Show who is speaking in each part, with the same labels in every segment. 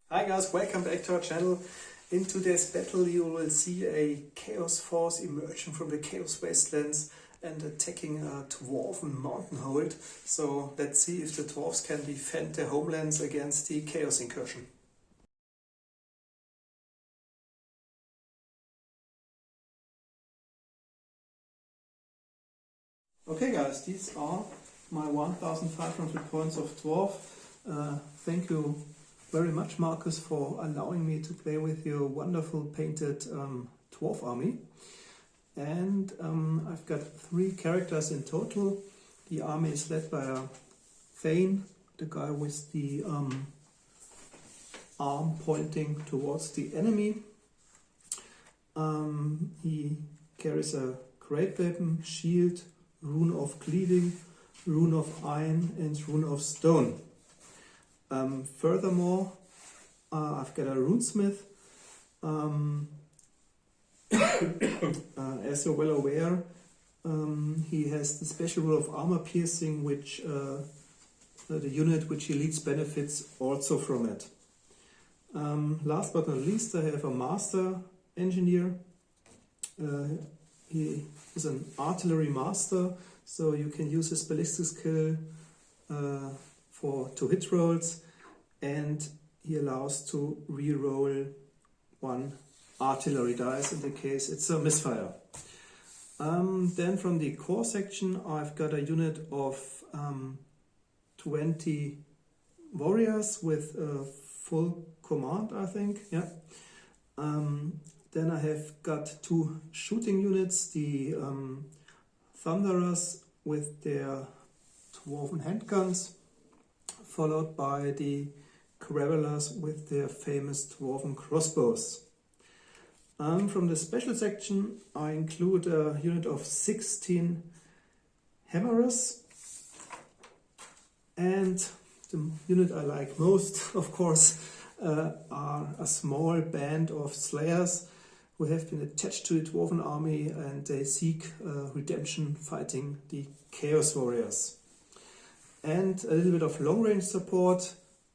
Speaker 1: Hi guys, welcome back to our channel. In today's battle you will see a chaos force emerging from the chaos wastelands and attacking a dwarven mountain hold. So let's see if the dwarves can defend their homelands against the chaos incursion. Okay guys, these are my 1500 points of dwarf. Thank you very much, Marcus, for allowing me to play with your wonderful painted dwarf army. And I've got 3 characters in total. The army is led by a Thane, the guy with the arm pointing towards the enemy. He carries a great weapon, shield, rune of cleaving, rune of iron and rune of stone. Furthermore, I've got a runesmith. As you're well aware, he has the special rule of armor piercing, which the unit which he leads benefits also from it. Last but not least, I have a master engineer. He is an artillery master, so you can use his ballistic skill to hit rolls, and he allows to re-roll 1 artillery dice in the case it's a misfire. Then from the core section I've got a unit of 20 warriors with full command, I think. Yeah. Then I have got 2 shooting units, the Thunderers with their dwarven handguns, followed by the Gravelers with their famous dwarven crossbows. From the special section I include a unit of 16 hammerers, and the unit I like most, of course, are a small band of slayers who have been attached to the dwarven army, and they seek redemption fighting the chaos warriors. And a little bit of long-range support,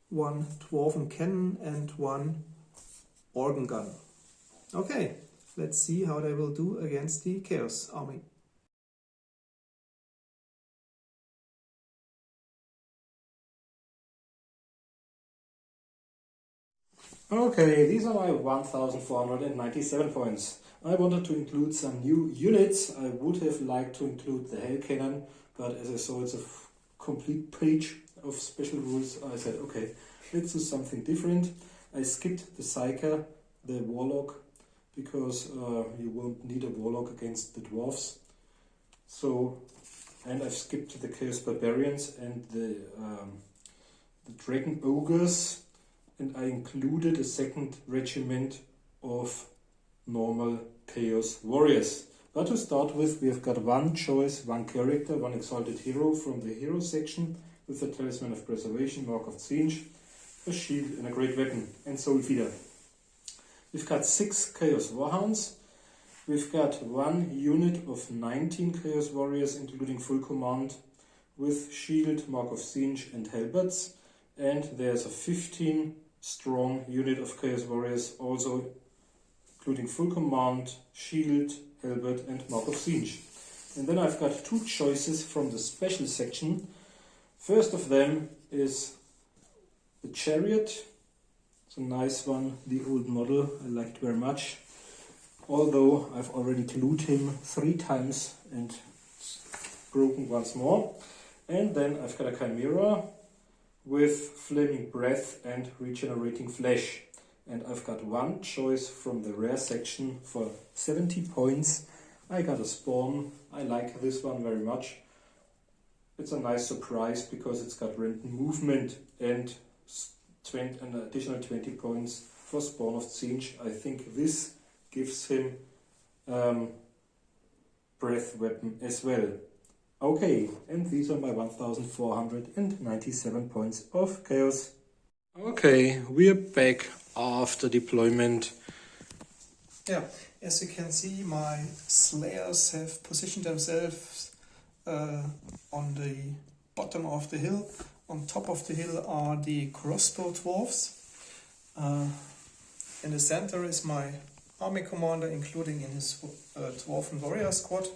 Speaker 1: 1 dwarven cannon and 1 organ gun. Okay, let's see how they will do against the chaos army.
Speaker 2: Okay, these are my 1497 points. I wanted to include some new units. I would have liked to include the Hell Cannon, but as I saw it's a complete page of special rules, I said okay, let's do something different. I skipped the Psyker, the Warlock, because you won't need a Warlock against the Dwarfs. And I've skipped the Chaos Barbarians and the Dragon Ogres, and I included a 2nd regiment of normal Chaos Warriors. But to start with, we have got 1 choice, 1 character, 1 exalted hero from the hero section with the Talisman of Preservation, Mark of Siege, a shield and a great weapon, and Soul Feeder. We've got 6 Chaos Warhounds. We've got 1 unit of 19 Chaos Warriors, including full command, with shield, Mark of Siege and halberds. And there's a 15 strong unit of Chaos Warriors, also including full command, shield, halberd and Mark of Siege. And then I've got 2 choices from the special section. First of them is the Chariot. It's a nice one, the old model, I liked very much. Although I've already glued him 3 times and broken once more. And then I've got a Chimera with Flaming Breath and Regenerating Flesh. And I've got 1 choice from the rare section for 70 points. I got a Spawn. I like this one very much. It's a nice surprise because it's got random movement and an additional 20 points for Spawn of Siege. I think this gives him breath weapon as well. Okay, and these are my 1497 points of chaos. Okay, we're back after deployment.
Speaker 1: Yeah, as you can see, my slayers have positioned themselves on the bottom of the hill. On top of the hill are the crossbow dwarfs. In the center is my army commander, including in his Dwarfen warrior squad.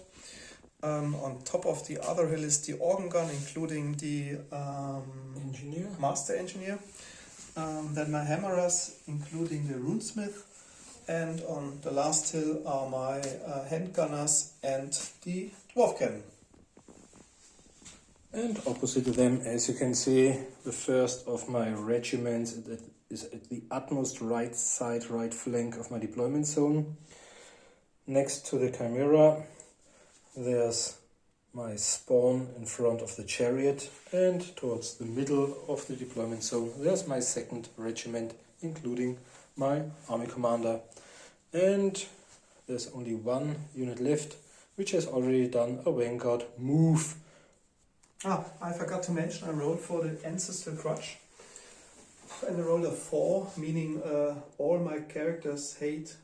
Speaker 1: On top of the other hill is the organ gun, including the master engineer. Then my hammerers, including the runesmith. And on the last hill are my handgunners and the dwarf cannon.
Speaker 2: And opposite to them, as you can see, the first of my regiments is at the utmost right side, right flank of my deployment zone. Next to the Chimera, there's my spawn in front of the chariot, and towards the middle of the deployment zone, there's my 2nd regiment, including my army commander. And there's only one unit left, which has already done a vanguard move.
Speaker 1: I forgot to mention I rolled for the ancestral crutch. And I rolled a 4, meaning all my characters hate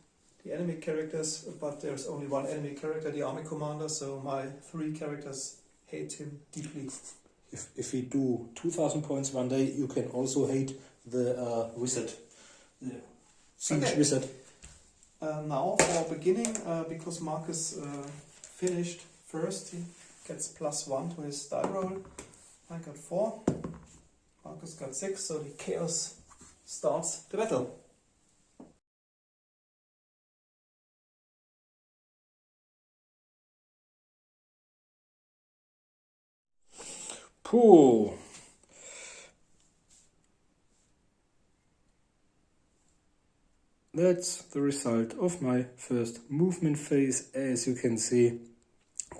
Speaker 1: the enemy characters, but there's only one enemy character, the army commander, so my 3 characters hate him deeply.
Speaker 2: If we do 2000 points one day, you can also hate the wizard, the siege wizard.
Speaker 1: Now for beginning, because Marcus finished first, he gets +1 to his die roll. I got 4, Marcus got 6, so the chaos starts the battle.
Speaker 2: Pooh. That's the result of my first movement phase. As you can see,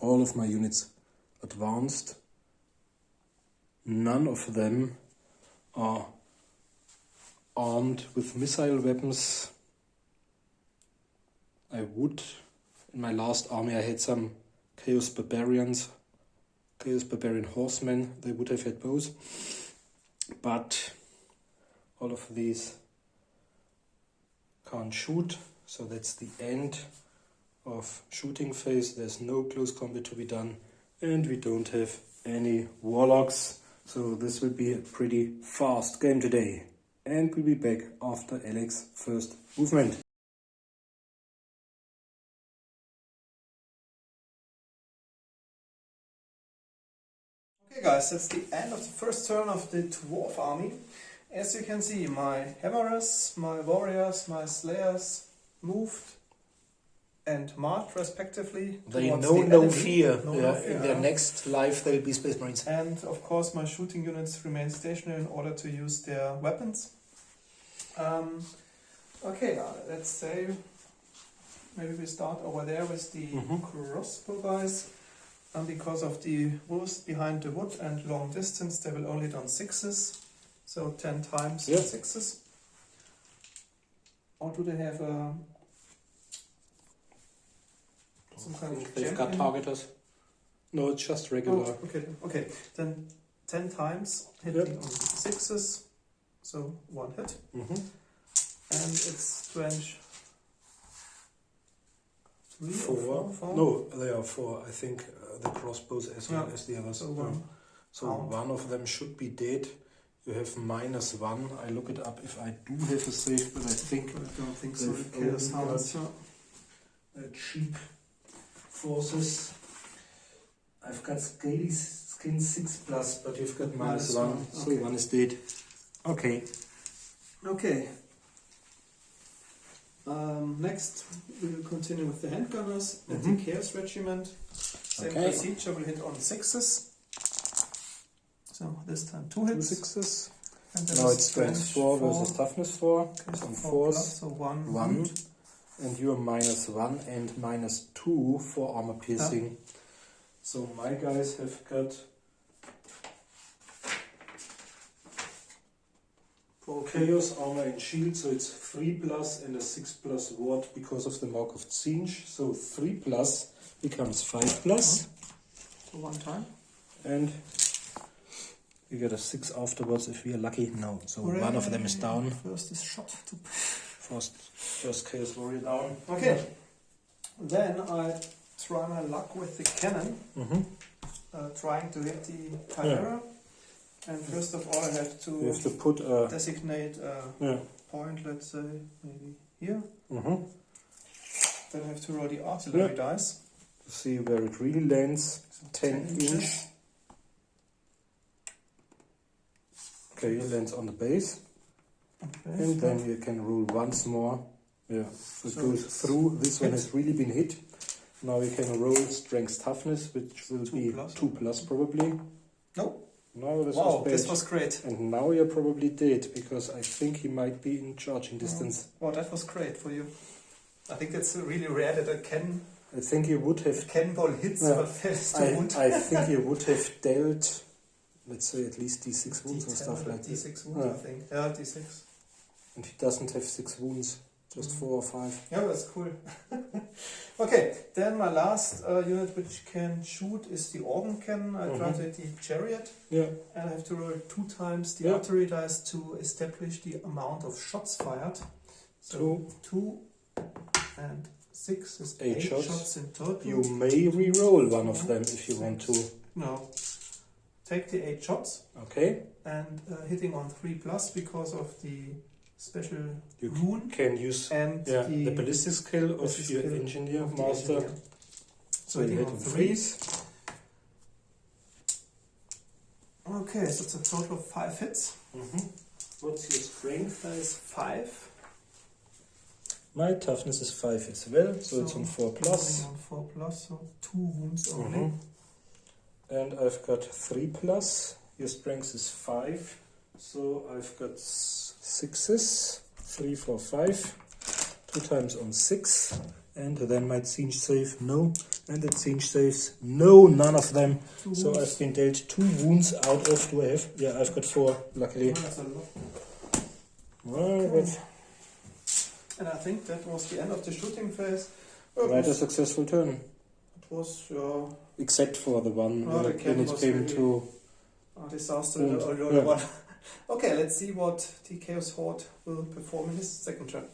Speaker 2: all of my units advanced. None of them are armed with missile weapons. In my last army I had some Chaos Barbarian horsemen, they would have had both. But all of these can't shoot, so that's the end of shooting phase. There's no close combat to be done, and we don't have any warlocks, so this will be a pretty fast game today. And we'll be back after Alex's first movement.
Speaker 1: Okay guys, that's the end of the first turn of the dwarf army. As you can see, my hammerers, my warriors, my slayers moved and marched respectively.
Speaker 2: They
Speaker 1: towards
Speaker 2: know
Speaker 1: the
Speaker 2: no
Speaker 1: enemy.
Speaker 2: fear.
Speaker 1: No fear,
Speaker 2: In their next life they'll be Space Marines.
Speaker 1: And of course my shooting units remain stationary in order to use their weapons. Okay, let's say maybe we start over there with the crossbow guys. And because of the wolves behind the wood and long distance, they will only done 6s. So 10 times 6s. Or do they have some kind of
Speaker 2: They've got targeters. No, it's just regular.
Speaker 1: Oh, okay. Then 10 times hitting on 6s. So 1 hit. And it's range 3 or 4?
Speaker 2: No, they are 4. I think the crossbows as well as the others.
Speaker 1: So
Speaker 2: one of them should be dead. You have -1. I look it up if I do have a save, but I
Speaker 1: don't think so. Chaos Hounds.
Speaker 2: Cheap forces. I've got Scaly Skin 6+, but you've got -1, so
Speaker 1: okay.
Speaker 2: 1 is dead. Okay.
Speaker 1: Next, we will continue with the handgunners and the Chaos Regiment. Same procedure, will hit on 6s. So this time 2 hits.
Speaker 2: 2 6s.
Speaker 1: And
Speaker 2: now it's strength 4 versus toughness 4.
Speaker 1: Okay, so
Speaker 2: 4
Speaker 1: plus, so 1.
Speaker 2: 1. And you are -1 and -2 for armor piercing. Yeah. So my guys have got Chaos Armor and Shield, so it's 3+ and a 6+ ward because of the Mark of Zinj. So 3+ becomes 5+.
Speaker 1: So 1 time.
Speaker 2: And you get a 6 afterwards if we are lucky. No, so one of them is down.
Speaker 1: First is shot.
Speaker 2: First Chaos Warrior down.
Speaker 1: Okay. Then I try my luck with the cannon. Trying to hit the Chimera. And first of all, I have
Speaker 2: You have to
Speaker 1: to
Speaker 2: put a
Speaker 1: designate a
Speaker 2: yeah.
Speaker 1: point, let's say, maybe here.
Speaker 2: Mm-hmm.
Speaker 1: Then I have to roll the artillery dice.
Speaker 2: To see where it really lands.
Speaker 1: So
Speaker 2: 10 inch.
Speaker 1: inches.
Speaker 2: Okay, it lands on the base.
Speaker 1: Okay,
Speaker 2: And then you can roll once more. Yeah, so it
Speaker 1: So
Speaker 2: goes
Speaker 1: it's
Speaker 2: through. This one
Speaker 1: hit.
Speaker 2: has really been hit. Now you can roll strength toughness, which will
Speaker 1: 2
Speaker 2: be
Speaker 1: plus.
Speaker 2: 2 plus probably.
Speaker 1: No.
Speaker 2: No, this
Speaker 1: Wow,
Speaker 2: was bad.
Speaker 1: this was great.
Speaker 2: And now you're probably dead, because I think he might be in charging distance.
Speaker 1: Wow, that was great for you. I think it's really rare that a
Speaker 2: I think you would have.
Speaker 1: cannonball hits
Speaker 2: Yeah.
Speaker 1: but fails to wound.
Speaker 2: I think you would have dealt, let's say, at least D6 wounds and
Speaker 1: D10
Speaker 2: stuff
Speaker 1: or
Speaker 2: like that.
Speaker 1: D6 wounds, I think. Yeah, D6.
Speaker 2: And he doesn't have 6 wounds, just 4 or 5.
Speaker 1: Yeah, that's cool. Okay, then my last unit which can shoot is the organ cannon. I try to hit the chariot,
Speaker 2: Yeah.
Speaker 1: and I have to roll 2 times the
Speaker 2: Yeah.
Speaker 1: artillery dice to establish the amount of shots fired. So 2 and 6 is
Speaker 2: 8
Speaker 1: 8
Speaker 2: shots.
Speaker 1: shots in total.
Speaker 2: You may re-roll one of them if you want to.
Speaker 1: No. Take the 8 shots
Speaker 2: Okay.
Speaker 1: and hitting on 3 plus because of the special
Speaker 2: You
Speaker 1: rune
Speaker 2: can use
Speaker 1: and
Speaker 2: the ballistic skill of
Speaker 1: ballistic
Speaker 2: your
Speaker 1: skill
Speaker 2: engineer
Speaker 1: of the
Speaker 2: master.
Speaker 1: engineer.
Speaker 2: So you
Speaker 1: hitting
Speaker 2: hit
Speaker 1: on
Speaker 2: him
Speaker 1: 3.
Speaker 2: freeze.
Speaker 1: Okay, so it's a total of 5 hits.
Speaker 2: What's your strength?
Speaker 1: That is 5.
Speaker 2: My toughness is 5 as well, so it's on 4 plus.
Speaker 1: Hitting on 4 plus, so 2 wounds only.
Speaker 2: And I've got 3 plus. Your strength is 5, so I've got 6s. 3, 4, 5. 2 times on 6. And then my siege save, no. And the siege saves, no, none of them.
Speaker 1: 2
Speaker 2: So
Speaker 1: wounds.
Speaker 2: I've been dealt 2 wounds out of, do I have? Yeah, I've got 4, luckily.
Speaker 1: Oh, that's a lot.
Speaker 2: Well, but
Speaker 1: And I think that was the end of the shooting phase.
Speaker 2: quite a successful turn.
Speaker 1: It was
Speaker 2: Except for the one
Speaker 1: Oh, the
Speaker 2: when
Speaker 1: cannon
Speaker 2: it
Speaker 1: was
Speaker 2: came
Speaker 1: really-
Speaker 2: to...
Speaker 1: a disaster.
Speaker 2: And,
Speaker 1: the only
Speaker 2: yeah.
Speaker 1: one. Okay, let's see what the Chaos Horde will perform in his second turn.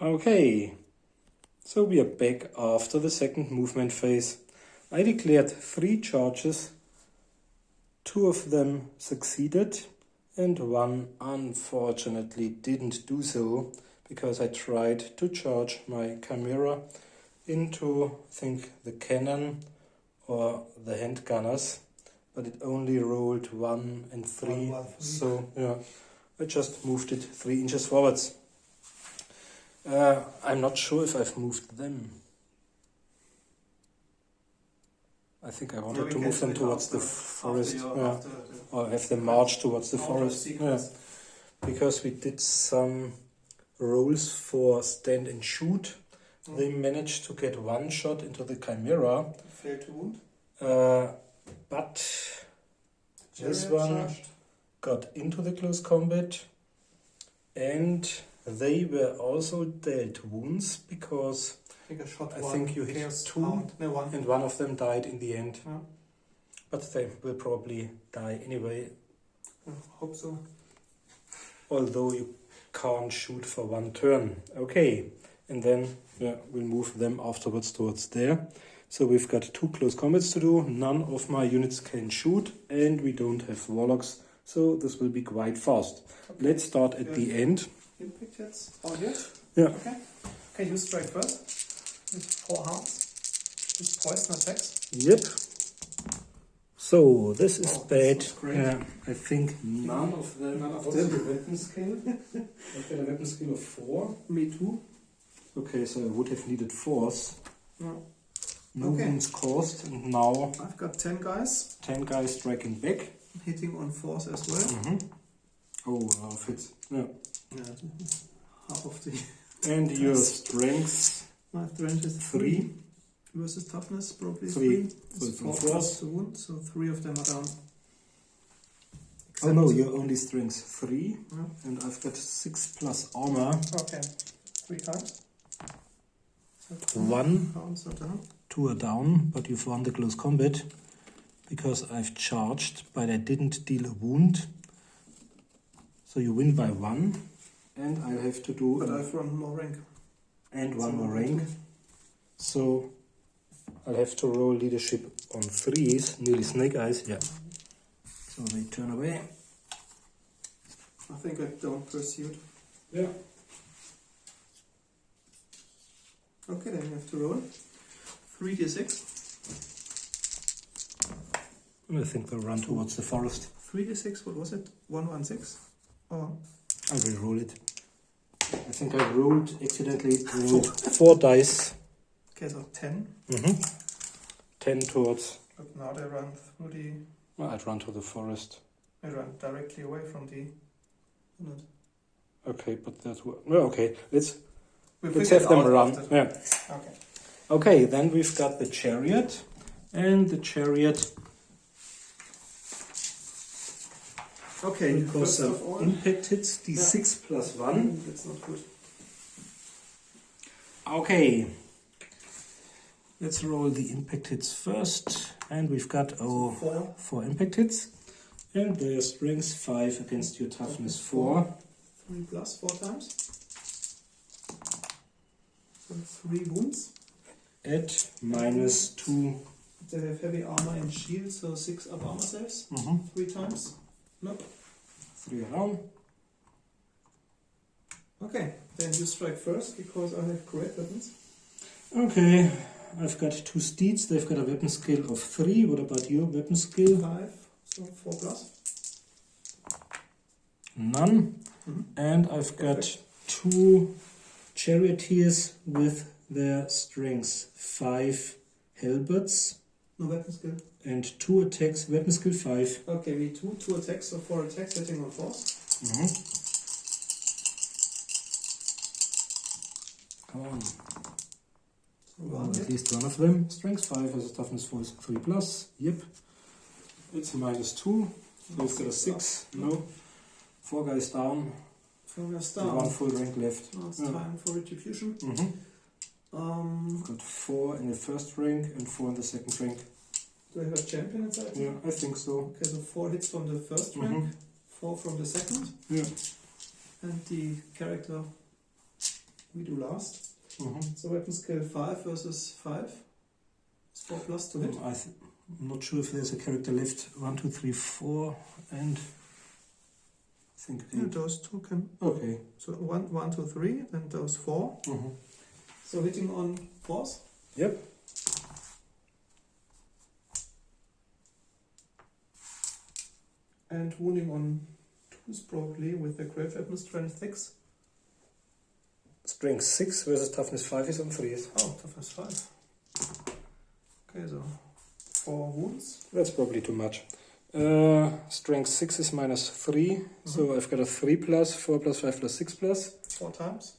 Speaker 2: Okay, so we are back after the second movement phase. I declared 3 charges, 2 of them succeeded and 1 unfortunately didn't do so, because I tried to charge my Chimera into, I think, the cannon or the handgunners, but it only rolled 1 and 3,
Speaker 1: 1, 3.
Speaker 2: so yeah, I just moved it 3 inches forwards. I'm not sure if I've moved them. I think I wanted to move them towards the forest, or have them march towards the forest. Yeah. Because we did some rolls for stand and shoot. They managed to get 1 shot into the Chimera,
Speaker 1: Fail to wound.
Speaker 2: but
Speaker 1: Chariot
Speaker 2: this one
Speaker 1: charged.
Speaker 2: got into the close combat, and they were also dealt wounds, because
Speaker 1: I think I shot
Speaker 2: I
Speaker 1: 1.
Speaker 2: think you hit
Speaker 1: Chaos
Speaker 2: 2.
Speaker 1: Hound. No, 1.
Speaker 2: and one of them died in the end.
Speaker 1: Yeah.
Speaker 2: But they will probably die anyway,
Speaker 1: I hope so.
Speaker 2: although you can't shoot for 1 turn. Okay, and then we'll move them afterwards towards there. So we've got 2 close combats to do. None of my units can shoot, and we don't have warlocks, so this will be quite fast.
Speaker 1: Okay.
Speaker 2: Let's start at the end.
Speaker 1: Impact hits. All good?
Speaker 2: Yeah.
Speaker 1: Okay. Okay, you strike first. With 4 hearts. With poison attacks.
Speaker 2: Yep. So this is
Speaker 1: Oh,
Speaker 2: bad.
Speaker 1: this was great.
Speaker 2: Yeah, I think none of them.
Speaker 1: None of
Speaker 2: What's
Speaker 1: them.
Speaker 2: the weapon skill? I've got a weapon skill of 4.
Speaker 1: Me too.
Speaker 2: Okay, so I would have needed 4s.
Speaker 1: No.
Speaker 2: No
Speaker 1: Okay.
Speaker 2: wounds caused, and now
Speaker 1: I've got 10 guys.
Speaker 2: 10 guys striking back.
Speaker 1: Hitting on 4s as well.
Speaker 2: Oh, half hits. Yeah.
Speaker 1: Yeah, half of the...
Speaker 2: And your strength
Speaker 1: My strength is
Speaker 2: 3.
Speaker 1: versus toughness, probably
Speaker 2: 3.
Speaker 1: 3.
Speaker 2: So it's
Speaker 1: 4
Speaker 2: on
Speaker 1: plus
Speaker 2: force.
Speaker 1: to wound, so 3 of them are down.
Speaker 2: Oh no, your only strength 3.
Speaker 1: Yeah.
Speaker 2: And I've got 6 plus armor.
Speaker 1: Okay, 3 times. So
Speaker 2: 1.
Speaker 1: Pounds are down.
Speaker 2: 2 are down, but you've won the close combat because I've charged, but I didn't deal a wound. So you win by 1. and I'll have to do
Speaker 1: But I've run more rank.
Speaker 2: and one more rank. So I'll have to roll leadership on 3s, nearly snake eyes, yeah. So they turn away.
Speaker 1: I think I don't pursue it.
Speaker 2: Yeah.
Speaker 1: Okay, then you have to roll 3d6.
Speaker 2: I think we'll run towards the forest.
Speaker 1: 3d6, what was it? 116? Or
Speaker 2: I will roll it. I think I accidentally rolled 4 dice.
Speaker 1: okay, so 10.
Speaker 2: 10 towards.
Speaker 1: But now they run through the.
Speaker 2: Well, I'd run to the forest.
Speaker 1: I run directly away from the unit.
Speaker 2: Okay, but that's what. Well, okay, let's
Speaker 1: We'll
Speaker 2: have
Speaker 1: figure it
Speaker 2: them
Speaker 1: out
Speaker 2: run.
Speaker 1: after.
Speaker 2: Yeah.
Speaker 1: Okay.
Speaker 2: Okay, then we've got the chariot, and the chariot
Speaker 1: Okay,
Speaker 2: will cause
Speaker 1: first
Speaker 2: some
Speaker 1: of all,
Speaker 2: impact hits. D6 plus 1.
Speaker 1: that's not good.
Speaker 2: Okay. Let's roll the impact hits first, and we've got 4 impact hits, and their strength 5 against your toughness 4.
Speaker 1: 3 plus 4 times. So 3 wounds.
Speaker 2: At -2.
Speaker 1: They have heavy armor and shield, so 6 up armor saves. 3 times. Nope.
Speaker 2: 3 around.
Speaker 1: Okay, then you strike first because I have great weapons.
Speaker 2: Okay, I've got 2 steeds. They've got a weapon skill of 3. What about your weapon skill?
Speaker 1: 5, so 4 plus.
Speaker 2: None. And I've got 2 charioteers with their strengths 5 halberds
Speaker 1: No weapon skill.
Speaker 2: and 2 attacks. Weapon skill 5.
Speaker 1: Okay, me too. 2 attacks, so 4 attacks hitting on force.
Speaker 2: Come on.
Speaker 1: One
Speaker 2: At
Speaker 1: hit.
Speaker 2: least one of them. Strength 5 has a toughness 4 is 3 plus. Yep. It's a -2. So it's got a 6. No. 4 guys down.
Speaker 1: 4 guys
Speaker 2: And
Speaker 1: down.
Speaker 2: 1 full rank left.
Speaker 1: Now it's time for retribution.
Speaker 2: I've got 4 in the first rank and 4 in the second rank.
Speaker 1: Do I have a champion inside?
Speaker 2: Yeah, I think so.
Speaker 1: Okay, so 4 hits from the first rank, 4 from the second,
Speaker 2: Yeah.
Speaker 1: and the character we do last. So weapon skill 5 versus 5. It's 4 plus to hit.
Speaker 2: I'm not sure if there's a character left. 1, 2, 3, 4, and I think
Speaker 1: Yeah,
Speaker 2: 8.
Speaker 1: those 2 can.
Speaker 2: Okay.
Speaker 1: So 1, 2, 3, then those 4. So hitting on force.
Speaker 2: Yep.
Speaker 1: And wounding on 2s probably with the great weapon strength 6.
Speaker 2: Strength 6 versus toughness 5 is on 3s.
Speaker 1: Oh, toughness 5. Okay, so 4 wounds.
Speaker 2: That's probably too much. Strength 6 is -3, so I've got a 3 plus, 4 plus, 5 plus, 6 plus.
Speaker 1: 4 times.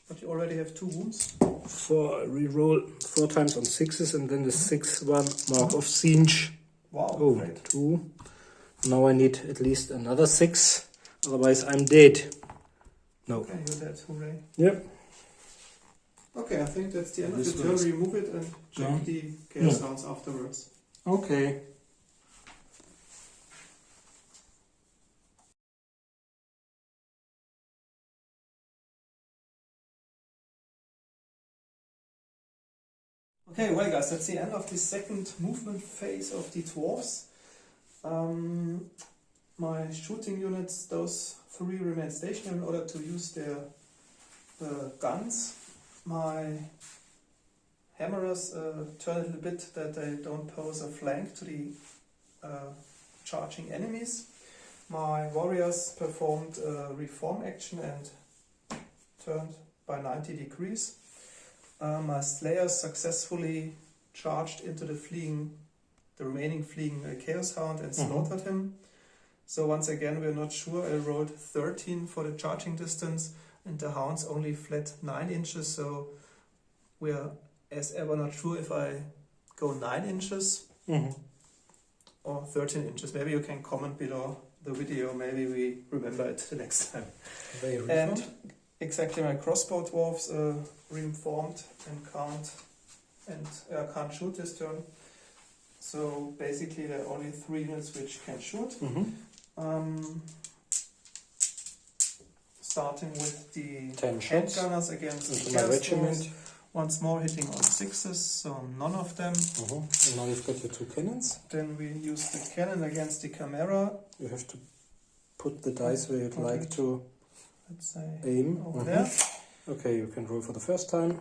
Speaker 1: But you already have 2 wounds.
Speaker 2: 4 reroll 4 times on 6s, and then the 6th one mark of siege.
Speaker 1: Wow,
Speaker 2: Oh,
Speaker 1: great.
Speaker 2: 2. Now I need at least another 6, otherwise I'm dead. No.
Speaker 1: Okay, you're dead. Hooray.
Speaker 2: Yep.
Speaker 1: Okay, I think that's the end of
Speaker 2: This
Speaker 1: the turn.
Speaker 2: one's-
Speaker 1: Remove it and check
Speaker 2: Yeah.
Speaker 1: the chaos sounds afterwards.
Speaker 2: Okay.
Speaker 1: Okay, well guys, that's the end of the second movement phase of the Dwarfs. My shooting units, those 3 remain stationary in order to use their guns. My hammerers turn a little bit that they don't pose a flank to the charging enemies. My warriors performed a reform action and turned by 90 degrees. My slayers successfully charged into the remaining fleeing Chaos Hound and slaughtered him. So once again, we're not sure. I rolled 13 for the charging distance, and the hounds only fled 9 inches. So we are, as ever, not sure if I go 9 inches or 13 inches. Maybe you can comment below the video. Maybe we remember it the next time. And exactly, my crossbow dwarfs reformed and can't shoot this turn. So basically, there are only 3 units which can shoot. starting with the
Speaker 2: 10 shots
Speaker 1: handgunners against
Speaker 2: into
Speaker 1: the
Speaker 2: my
Speaker 1: chaos
Speaker 2: regiment.
Speaker 1: dwarfs. Once more hitting on 6s, so none of them.
Speaker 2: And now you've got your 2 cannons.
Speaker 1: Then we use the cannon against the chimera.
Speaker 2: You have to put the dice where you'd like to
Speaker 1: Let's say
Speaker 2: aim.
Speaker 1: over there.
Speaker 2: Okay, you can roll for the first time.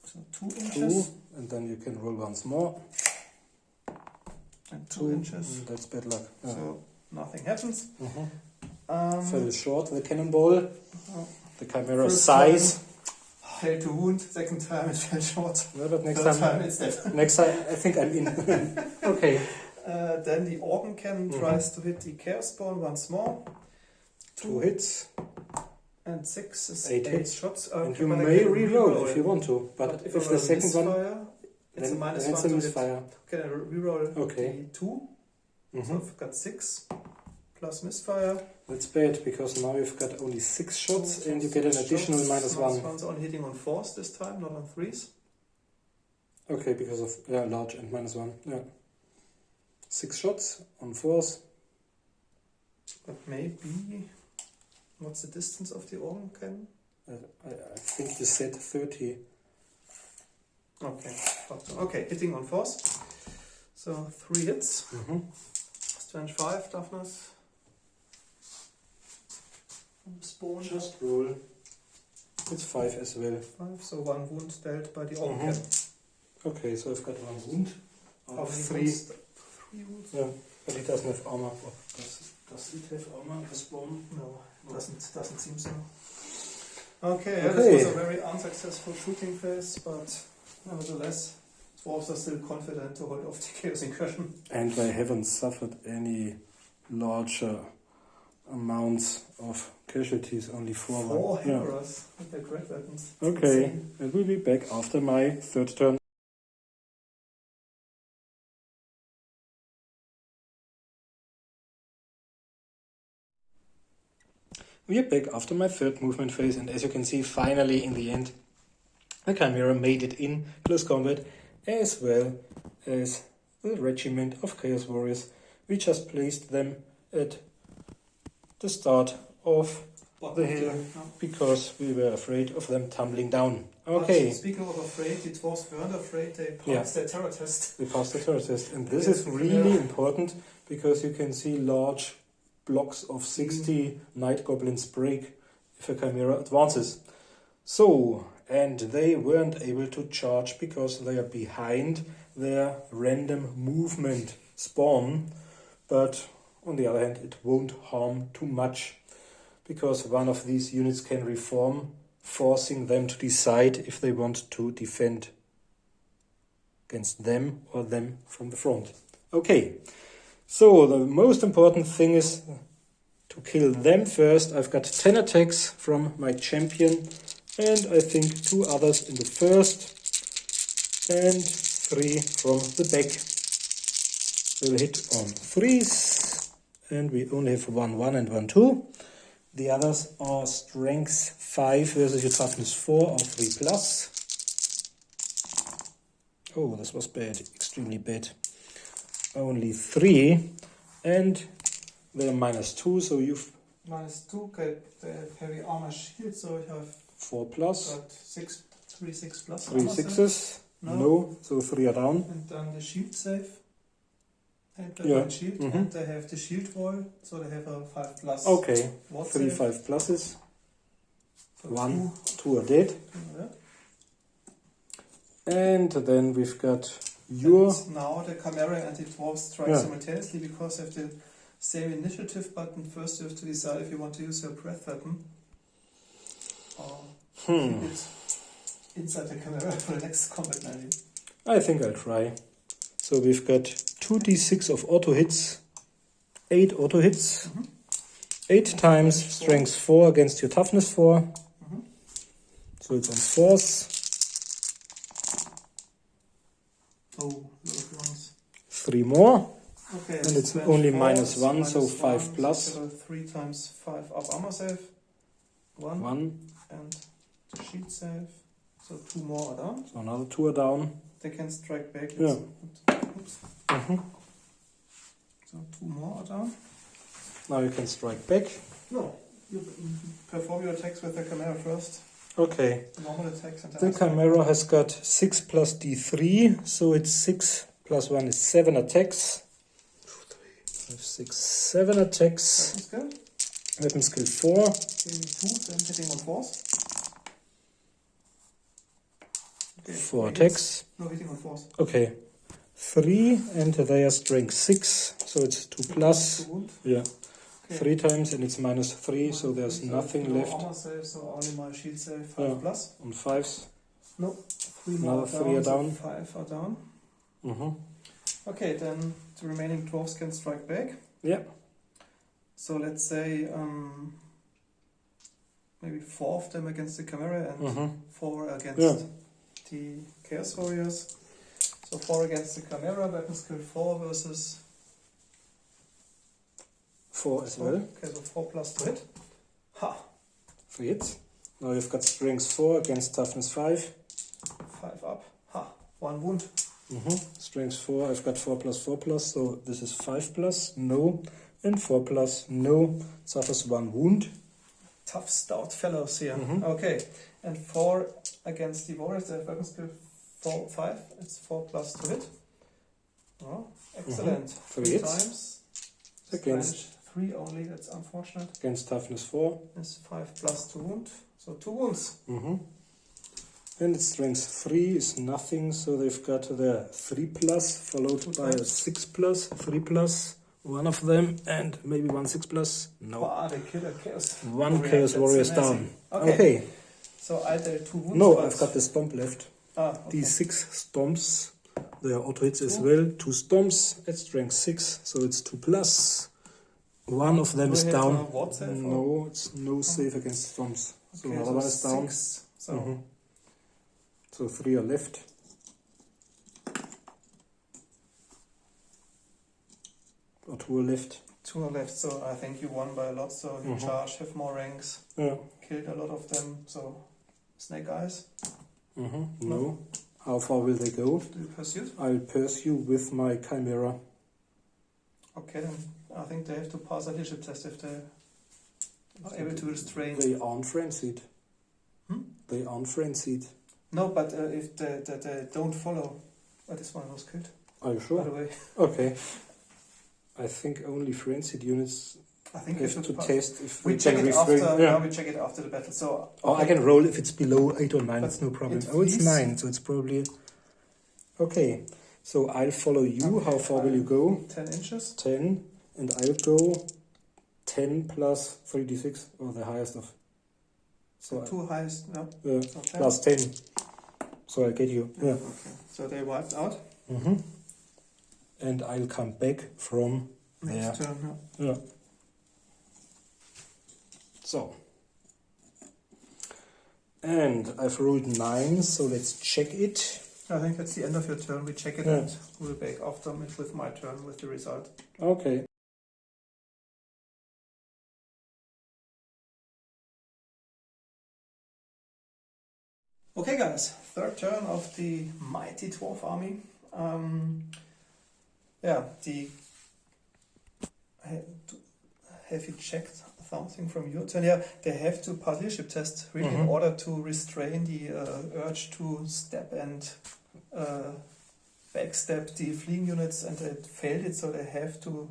Speaker 1: So 2
Speaker 2: 2,
Speaker 1: inches
Speaker 2: and then you can roll once more.
Speaker 1: and 2
Speaker 2: 2,
Speaker 1: inches.
Speaker 2: and that's bad luck. Yeah.
Speaker 1: So nothing happens.
Speaker 2: Fell short the cannonball. The chimera
Speaker 1: First
Speaker 2: size.
Speaker 1: Failed to wound. Second time it fell short.
Speaker 2: No, but next
Speaker 1: Third time
Speaker 2: time,
Speaker 1: it's dead.
Speaker 2: next time I think I'm in. Okay.
Speaker 1: Then the organ cannon tries to hit the chaos spawn once more.
Speaker 2: 2 hits.
Speaker 1: And 6 is
Speaker 2: 8
Speaker 1: 8
Speaker 2: hits.
Speaker 1: shots.
Speaker 2: And you may re-roll if you want to. But if
Speaker 1: I
Speaker 2: the second one,
Speaker 1: misfire, it's a
Speaker 2: then
Speaker 1: minus
Speaker 2: it's
Speaker 1: 1
Speaker 2: a
Speaker 1: to hit.
Speaker 2: misfire.
Speaker 1: Can I re-roll
Speaker 2: Okay.
Speaker 1: the 2? So I've got 6 plus misfire.
Speaker 2: That's bad because now you've got only 6 shots and you get an additional minus 1.
Speaker 1: One's only hitting on 4s this time, not on 3s.
Speaker 2: Okay, because of large and minus 1. Yeah. 6 shots on 4s.
Speaker 1: But maybe. What's the distance of the organ cannon?
Speaker 2: I think you said 30.
Speaker 1: Okay. Okay, hitting on 4s. So 3 hits. Strength 5, toughness. Spawn.
Speaker 2: Just roll. It's 5 as well.
Speaker 1: 5, so 1 wound dealt by the organ cannon.
Speaker 2: Okay, so I've got 1 wound.
Speaker 1: How many
Speaker 2: 3.
Speaker 1: wounds? 3 wounds?
Speaker 2: Yeah, but it doesn't have armor. Oh, does it have armor, the spawn?
Speaker 1: No, doesn't seem so. Okay,
Speaker 2: Okay.
Speaker 1: this was a very unsuccessful shooting phase, but nevertheless, dwarves are still confident to hold off the chaos incursion.
Speaker 2: And they haven't suffered any larger amounts of casualties, only 4.
Speaker 1: 4 hammerers with their great weapons. It's
Speaker 2: Okay,
Speaker 1: insane.
Speaker 2: and we'll be back after my 3rd turn. We are back after my 3rd movement phase, and as you can see, finally in the end, the Chimera made it in close combat, as well as the regiment of Chaos Warriors. We just placed them at the start of the hill because we were afraid of them tumbling down. Okay.
Speaker 1: But speaking of afraid, the dwarves weren't afraid, they passed their terror test.
Speaker 2: They passed the terror test, and this is really important because you can see large blocks of 60 night goblins break if a chimera advances. So, and they weren't able to charge because they are behind their random movement spawn, but on the other hand it won't harm too much because one of these units can reform, forcing them to decide if they want to defend against them or them from the front. Okay. So the most important thing is to kill them first. I've got 10 attacks from my champion and I think 2 others in the first and 3 from the back. We'll hit on 3s and we only have 1 1 and 1 2. The others are strength 5 versus your toughness 4 or 3 plus. Oh, this was bad, extremely bad. Only 3 and they're minus 2, so you've
Speaker 1: Minus 2, they have heavy armor shield, so you have
Speaker 2: 4 plus,
Speaker 1: got 3 6 plus.
Speaker 2: 3
Speaker 1: armor save.
Speaker 2: 6s, no, so 3 are down.
Speaker 1: And then the shield save. And the
Speaker 2: Yeah.
Speaker 1: shield, and they have the shield wall, so they have a 5 plus.
Speaker 2: Okay,
Speaker 1: ward
Speaker 2: 3
Speaker 1: save.
Speaker 2: 5 pluses,
Speaker 1: So
Speaker 2: 1, 2 are dead.
Speaker 1: yeah.
Speaker 2: And then we've got your...
Speaker 1: And now the Chimera and the Dwarfs strike simultaneously because they have the same initiative button. First you have to decide if you want to use your breath weapon or keep it inside the Chimera for the next combat maybe.
Speaker 2: I think I'll try. So we've got 2d6 of auto hits, 8 auto hits, 8 times strength 4 against your toughness 4. So it's on 4s.
Speaker 1: Oh, those ones.
Speaker 2: 3 more.
Speaker 1: Okay,
Speaker 2: And it's
Speaker 1: strength
Speaker 2: only
Speaker 1: 4,
Speaker 2: minus
Speaker 1: so
Speaker 2: 1, so
Speaker 1: minus
Speaker 2: 5
Speaker 1: 1,
Speaker 2: plus.
Speaker 1: so 3 times 5 up armor save. 1.
Speaker 2: 1.
Speaker 1: And the shield save. So 2 more are down.
Speaker 2: So another 2 are down.
Speaker 1: They can strike back.
Speaker 2: Yeah.
Speaker 1: Oops. So 2 more are down.
Speaker 2: Now you can strike back.
Speaker 1: No, you perform your attacks with the Chimera first.
Speaker 2: Okay.
Speaker 1: Normal attacks and
Speaker 2: The Chimera has got 6 plus d3, so it's 6 plus 1 is 7 attacks. 5, 6, 7 attacks.
Speaker 1: Weapon skill.
Speaker 2: Weapon skill 4.
Speaker 1: Hitting 2, then hitting on 4s. Okay,
Speaker 2: 4
Speaker 1: hits.
Speaker 2: attacks.
Speaker 1: No hitting on 4s.
Speaker 2: Okay. 3, and they are strength 6, so it's 2 plus.
Speaker 1: 2 wound.
Speaker 2: Yeah.
Speaker 1: Okay.
Speaker 2: 3 times, and it's minus 3, so there's
Speaker 1: So
Speaker 2: nothing
Speaker 1: no
Speaker 2: left.
Speaker 1: armor save, so only my shield save 5
Speaker 2: Yeah.
Speaker 1: plus.
Speaker 2: On 5s.
Speaker 1: No, 3 more
Speaker 2: Another 3 are down.
Speaker 1: So 5 are down.
Speaker 2: Mm-hmm.
Speaker 1: Okay, then the remaining dwarfs can strike back.
Speaker 2: Yeah.
Speaker 1: So let's say maybe 4 of them against the Chimera and 4 against the Chaos Warriors. So 4 against the Chimera, weapon skill 4 versus
Speaker 2: 4 as well.
Speaker 1: Okay, so 4 plus to hit. Ha!
Speaker 2: 3 hits. Now you've got strength 4 against toughness 5.
Speaker 1: 5 up. Ha! 1 wound.
Speaker 2: Strength 4, I've got 4 plus, so this is 5 plus, no. And 4 plus, no. Suffers 1 wound.
Speaker 1: Tough, stout fellows here. Okay, and 4 against the Warriors, they have weapon skill 5. It's 4 plus to hit. Oh, excellent.
Speaker 2: 3 hits.
Speaker 1: Times.
Speaker 2: Against
Speaker 1: 3 only, that's unfortunate.
Speaker 2: Against toughness 4.
Speaker 1: It's 5 plus 2 wound. So 2 wounds.
Speaker 2: And its strength 3 is nothing, so they've got their 3 plus, followed by a 6 plus, 3 plus, one of them, and maybe 1 6 plus. No.
Speaker 1: Wow, they killed a Chaos
Speaker 2: 1
Speaker 1: Warrior.
Speaker 2: Chaos
Speaker 1: That's
Speaker 2: Warrior is
Speaker 1: amazing.
Speaker 2: down.
Speaker 1: Okay.
Speaker 2: Okay.
Speaker 1: So I did 2 wounds.
Speaker 2: No,
Speaker 1: but-
Speaker 2: I've got the stomp left.
Speaker 1: okay.
Speaker 2: These 6 stomps, they are auto hits as
Speaker 1: Two.
Speaker 2: well. 2 stomps at strength 6, so it's 2 plus. One of them
Speaker 1: Do
Speaker 2: is
Speaker 1: we have
Speaker 2: down.
Speaker 1: a ward save or-
Speaker 2: No, it's no save against stomps. So
Speaker 1: Okay,
Speaker 2: another one is down.
Speaker 1: 6. So
Speaker 2: So 3 are left. Or 2 are left.
Speaker 1: 2 are left. So I think you won by a lot. So you charge, have more ranks,
Speaker 2: Yeah.
Speaker 1: killed a lot of them. So snake eyes.
Speaker 2: No. How far will they go?
Speaker 1: Do you pursue?
Speaker 2: I'll pursue with my Chimera.
Speaker 1: Okay, then I think they have to pass a leadership test if they are able to restrain.
Speaker 2: They aren't frenzied.
Speaker 1: Hmm?
Speaker 2: They aren't frenzied.
Speaker 1: No, but if they don't follow, this one was killed.
Speaker 2: Are you
Speaker 1: By
Speaker 2: sure?
Speaker 1: the way,
Speaker 2: Okay. I think only frenzied units
Speaker 1: I think
Speaker 2: have to test if
Speaker 1: We
Speaker 2: they
Speaker 1: check
Speaker 2: can
Speaker 1: it after.
Speaker 2: refrain.
Speaker 1: Now we check it after the battle. So
Speaker 2: Or I can roll if it's below 8 or 9,
Speaker 1: But
Speaker 2: it's no problem.
Speaker 1: it
Speaker 2: Oh, it's
Speaker 1: frees-
Speaker 2: 9, so it's probably... Okay, so I'll follow you.
Speaker 1: Okay,
Speaker 2: How far will you go?
Speaker 1: 10 inches.
Speaker 2: 10, and I'll go 10 plus 3d6, or the highest of... So
Speaker 1: 2 highest. No.
Speaker 2: I,
Speaker 1: So 10.
Speaker 2: plus 10. So I'll get you. Yeah.
Speaker 1: Okay. So they wiped out.
Speaker 2: And I'll come back from
Speaker 1: Next
Speaker 2: there.
Speaker 1: turn.
Speaker 2: Yeah. So. And I've rolled 9, so let's check it.
Speaker 1: I think that's the end of your turn. We check it
Speaker 2: Yeah.
Speaker 1: and we'll back after it with my turn with the result.
Speaker 2: Okay.
Speaker 1: Okay, guys. Third turn of the mighty dwarf army. Have you checked something from your turn? Yeah, they have to pass leadership test really in order to restrain the urge to step and backstep the fleeing units, and they failed it, so they have to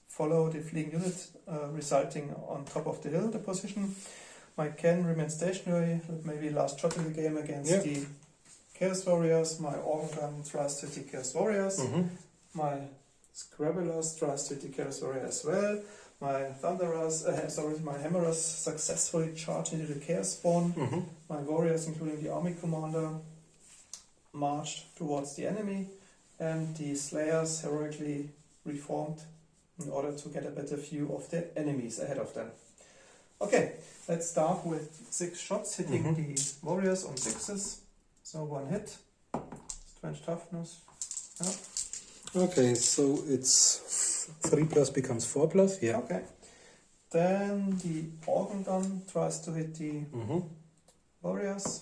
Speaker 1: follow the fleeing unit, resulting on top of the hill, the position. My Ken remains stationary, maybe last shot in the game against the Chaos Warriors. My Organ Gun tries to hit the Chaos Warriors. My Scrabblers tries to hit the Chaos Warrior as well. My my Hammerers successfully charge into the Chaos Spawn. My Warriors, including the Army Commander, marched towards the enemy, and the Slayers heroically reformed in order to get a better view of the enemies ahead of them. Okay, let's start with 6 shots hitting the Warriors on 6s. So 1 hit, strange toughness. Yeah.
Speaker 2: Okay, so it's 3 plus becomes 4 plus, yeah.
Speaker 1: Okay. Then the Organ Gun tries to hit the Warriors.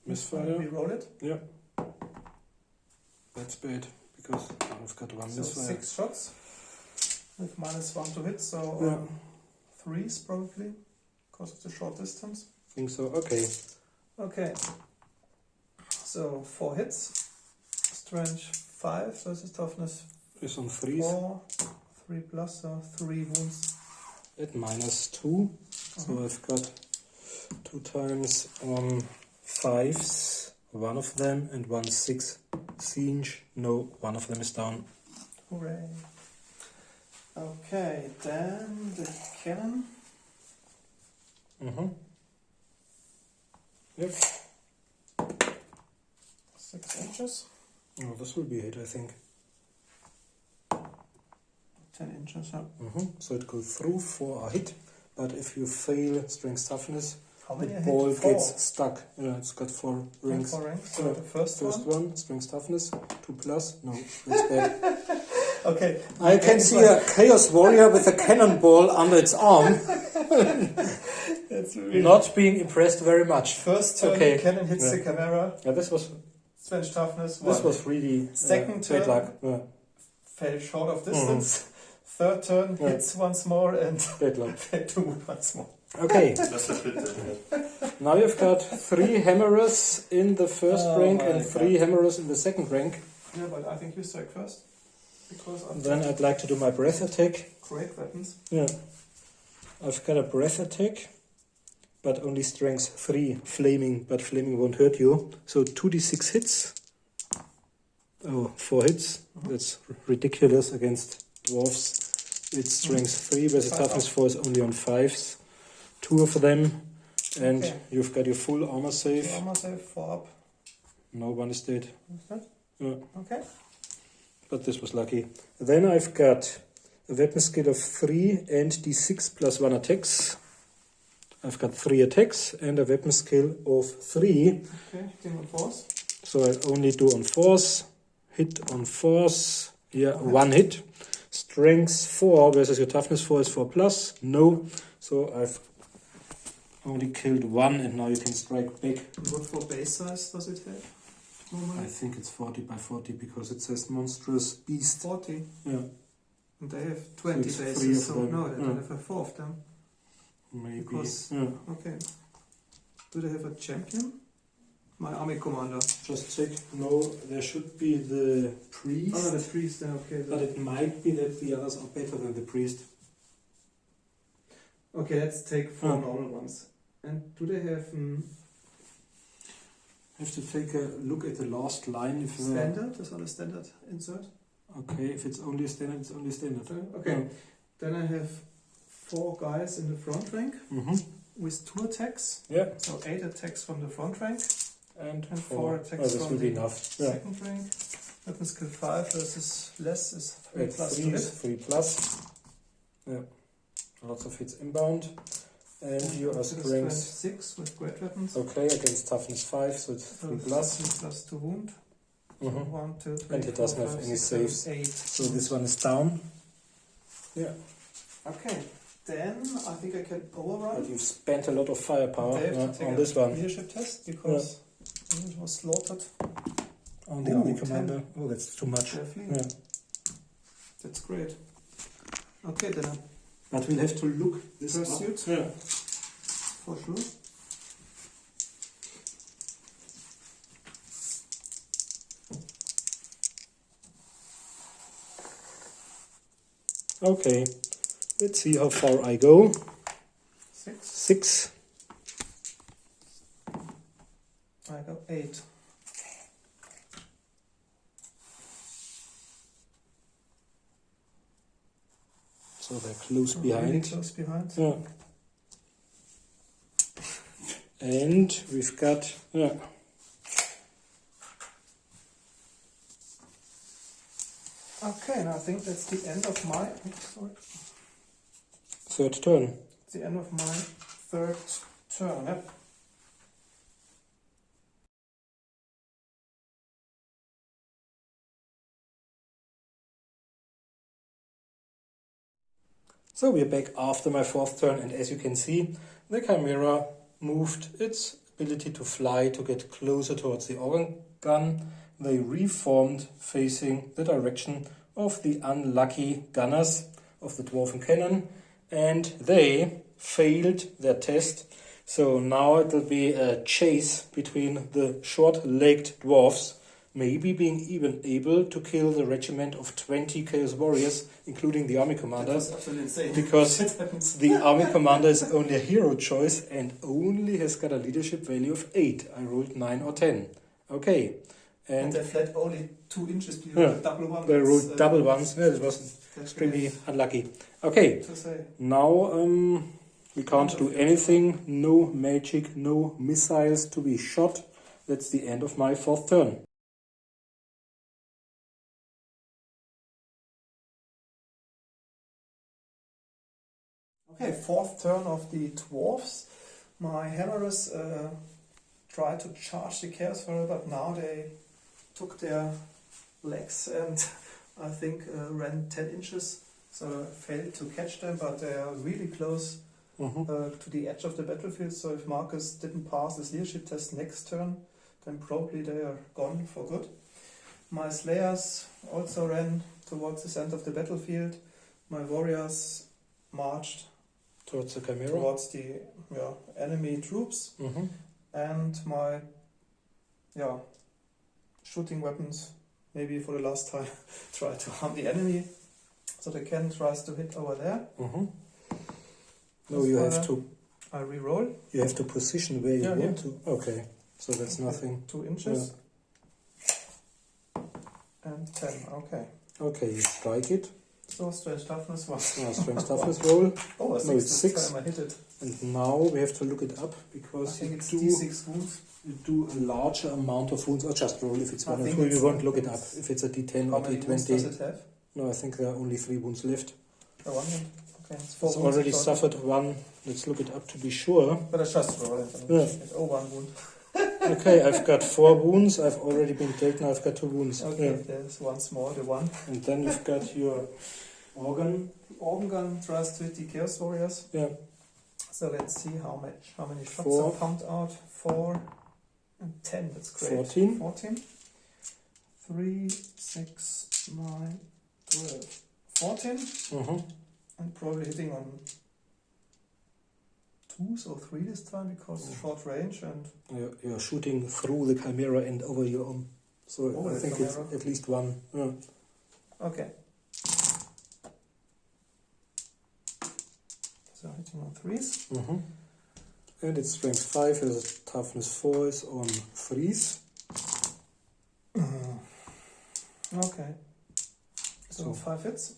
Speaker 2: Misfire.
Speaker 1: We roll it.
Speaker 2: Yeah. That's bad, because I've got 1
Speaker 1: So
Speaker 2: misfire.
Speaker 1: 6 shots with -1 to hit, so threes probably, because of the short distance.
Speaker 2: I think so. Okay.
Speaker 1: Okay. So 4 hits. Strength 5 versus toughness
Speaker 2: Is on 3s
Speaker 1: 4. 3 plus, so 3 wounds.
Speaker 2: at -2. So I've got 2 times on 5s, one of them, and 1 6 siege. No, one of them is down.
Speaker 1: Hooray. Okay, then the cannon.
Speaker 2: Yep.
Speaker 1: 6 inches.
Speaker 2: Oh, this will be it, I think.
Speaker 1: 10 inches, yeah.
Speaker 2: So it goes through for a hit, but if you fail strength toughness,
Speaker 1: How
Speaker 2: the
Speaker 1: many? I
Speaker 2: ball
Speaker 1: hit 4.
Speaker 2: gets stuck. Yeah, it's got 4 rings.
Speaker 1: 4 rings. So the first one.
Speaker 2: one, strength toughness, 2 plus. No, that's bad.
Speaker 1: Okay.
Speaker 2: I can see a chaos warrior with a cannonball under its arm,
Speaker 1: That's really
Speaker 2: not being impressed very much.
Speaker 1: First turn,
Speaker 2: Okay.
Speaker 1: cannon hits the camera.
Speaker 2: Yeah, this was
Speaker 1: Strength toughness. 1.
Speaker 2: really
Speaker 1: Second
Speaker 2: bad
Speaker 1: turn.
Speaker 2: luck. Yeah,
Speaker 1: Fell short of distance. Third turn,
Speaker 2: Yeah.
Speaker 1: hits once more and
Speaker 2: bad luck.
Speaker 1: fell to wound once more.
Speaker 2: Okay,
Speaker 3: Das ist bitte.
Speaker 2: now you've got 3 hammerers in the first
Speaker 1: Oh
Speaker 2: rank
Speaker 1: my
Speaker 2: and 3 hammerers in the second rank.
Speaker 1: Yeah, but I think you strike first. Because I've
Speaker 2: Then
Speaker 1: got
Speaker 2: I'd like to do my breath attack.
Speaker 1: great weapons.
Speaker 2: Yeah, I've got a breath attack, but only strength 3, flaming, but flaming won't hurt you. So 2d6 hits. Oh, 4 hits. That's ridiculous against dwarfs. It's strength 3, whereas the toughness 4 is only on 5s. 2 of them, and
Speaker 1: Okay.
Speaker 2: you've got your full armor save.
Speaker 1: So armor save 4 up.
Speaker 2: No one is dead.
Speaker 1: Is that?
Speaker 2: Yeah,
Speaker 1: Okay.
Speaker 2: but this was lucky. Then I've got a weapon skill of 3 and d6 plus 1 attacks. I've got 3 attacks and a weapon skill of 3.
Speaker 1: Okay, king of force.
Speaker 2: So I only do on force, hit on force, yeah, 1 hit. Strength 4 versus your toughness 4 is 4 plus, no. So I've only killed 1 and now you can strike back.
Speaker 1: And what for base size does it have?
Speaker 2: I
Speaker 1: Normally?
Speaker 2: think it's 40 by 40 because it says monstrous beast.
Speaker 1: 40.
Speaker 2: Yeah,
Speaker 1: And they have 20
Speaker 2: So it's 3
Speaker 1: bases,
Speaker 2: of
Speaker 1: so
Speaker 2: them.
Speaker 1: no, they don't
Speaker 2: Yeah.
Speaker 1: have a 4 of them.
Speaker 2: maybe.
Speaker 1: Because-
Speaker 2: Yeah.
Speaker 1: Okay. Do they have a champion? My army commander.
Speaker 2: Just check. No, there should be the priest.
Speaker 1: Oh, the priest, then okay.
Speaker 2: But it might be that the others are better than the priest.
Speaker 1: Okay, let's take 4
Speaker 2: Oh.
Speaker 1: normal ones. And do they have
Speaker 2: Have to take a look at the last line. If
Speaker 1: standard? Is that a standard insert?
Speaker 2: Okay, if it's only a standard, it's only a standard.
Speaker 1: Okay. Then I have 4 guys in the front rank with 2 attacks.
Speaker 2: Yeah,
Speaker 1: So 8 attacks from the front rank
Speaker 2: and
Speaker 1: and 4
Speaker 2: 4
Speaker 1: attacks
Speaker 2: this
Speaker 1: from
Speaker 2: will be
Speaker 1: the
Speaker 2: enough. Yeah.
Speaker 1: second rank. Weapon skill 5 versus less is 3
Speaker 2: At
Speaker 1: plus
Speaker 2: 3
Speaker 1: to
Speaker 2: is
Speaker 1: hit.
Speaker 2: 3 plus. Yeah, lots of hits inbound. And you are
Speaker 1: Strength
Speaker 2: strength.
Speaker 1: 6 with great weapons.
Speaker 2: Okay, against toughness 5, so it's 3 plus.
Speaker 1: 3 plus to wound. So
Speaker 2: Mhm.
Speaker 1: 1, 2, 3,
Speaker 2: And it
Speaker 1: 4,
Speaker 2: doesn't have
Speaker 1: 5,
Speaker 2: any
Speaker 1: 6, 7,
Speaker 2: saves.
Speaker 1: 8.
Speaker 2: So this one is down. Yeah,
Speaker 1: Okay, then I think I can
Speaker 2: but
Speaker 1: override.
Speaker 2: you've spent a lot of firepower
Speaker 1: They have to take
Speaker 2: on
Speaker 1: a
Speaker 2: this one.
Speaker 1: leadership test because it was slaughtered.
Speaker 2: On the
Speaker 1: Ooh,
Speaker 2: army
Speaker 1: 10.
Speaker 2: commander. Oh, that's too much.
Speaker 1: They're fleeing.
Speaker 2: Yeah.
Speaker 1: That's great. Okay, then I
Speaker 2: But we'll have to look this up.
Speaker 1: Pursuit.
Speaker 2: Yeah.
Speaker 1: for sure.
Speaker 2: Okay, let's see how far I go.
Speaker 1: 6.
Speaker 2: 6.
Speaker 1: I go 8.
Speaker 2: So they're close
Speaker 1: Really
Speaker 2: behind.
Speaker 1: close behind.
Speaker 2: Yeah. And we've got, yeah.
Speaker 1: Okay, and I think that's the end of my. Sorry.
Speaker 2: Third turn.
Speaker 1: The end of my 3rd turn. Yep.
Speaker 2: So we're back after my 4th turn, and as you can see, the Chimera moved its ability to fly to get closer towards the organ gun. They reformed facing the direction of the unlucky gunners of the Dwarfen cannon, and they failed their test. So now it will be a chase between the short-legged dwarfs, maybe being even able to kill the regiment of 20 Chaos Warriors, including the army commander.
Speaker 1: That's absolutely insane.
Speaker 2: Because the army commander is only a hero choice and only has got a leadership value of 8. I rolled 9 or 10. Okay.
Speaker 1: And they fled only 2 inches below the double one.
Speaker 2: They rolled double ones. Yeah, it was extremely unlucky. Okay.
Speaker 1: To say.
Speaker 2: Now we can't do anything. No magic, no missiles to be shot. That's the end of my 4th turn.
Speaker 1: Okay, 4th turn of the Dwarfs. My hammers tried to charge the Chaos Warrior, but now they took their legs and I think ran 10 inches. So I failed to catch them, but they are really close to the edge of the battlefield. So if Marcus didn't pass his leadership test next turn, then probably they are gone for good. My Slayers also ran towards the center of the battlefield. My Warriors marched
Speaker 2: towards the Chimera.
Speaker 1: Towards the enemy troops. And my shooting weapons, maybe for the last time, try to harm the enemy. So the cannon tries to hit over there.
Speaker 2: No, you have to.
Speaker 1: I re-roll.
Speaker 2: You have to position where you want to. Okay, so that's nothing.
Speaker 1: 2 inches. And 10. Okay.
Speaker 2: Okay, you strike it.
Speaker 1: So strength toughness 1.
Speaker 2: Strength toughness roll.
Speaker 1: Oh,
Speaker 2: no, it's 6.
Speaker 1: Time I hit it.
Speaker 2: And now we have to look it up because
Speaker 1: I think it's D6 wounds.
Speaker 2: You do a larger amount of wounds, or just roll if it's 1 or 2. You won't look it up if it's a D10 or
Speaker 1: How many wounds does
Speaker 2: D20.
Speaker 1: it have?
Speaker 2: No, I think there are only 3 wounds left.
Speaker 1: Oh, 1 wound. Okay, it's 4
Speaker 2: It's
Speaker 1: wounds.
Speaker 2: already suffered 1. Let's look it up to be sure.
Speaker 1: But I just roll it.
Speaker 2: Yeah.
Speaker 1: It's 1 wound.
Speaker 2: Okay, I've got 4 wounds. I've already been dealt. Now I've got 2 wounds.
Speaker 1: Okay, there's one small, the 1.
Speaker 2: And then you've got your organ.
Speaker 1: Organ gun tries to hit the Chaos Warriors.
Speaker 2: Yeah.
Speaker 1: So let's see how many shots
Speaker 2: 4.
Speaker 1: are pumped out. 4 and 10. That's great.
Speaker 2: 14.
Speaker 1: 14. 3, 6, 9, 12. 14. And probably hitting on 2s or 3 this time because it's short range and
Speaker 2: You're shooting through the Chimera and over your arm. So
Speaker 1: over
Speaker 2: I think it's at least 1. Yeah.
Speaker 1: Okay. So hitting on 3s.
Speaker 2: And it's strength 5, has toughness 4 is on 3s.
Speaker 1: Okay. So 5 hits.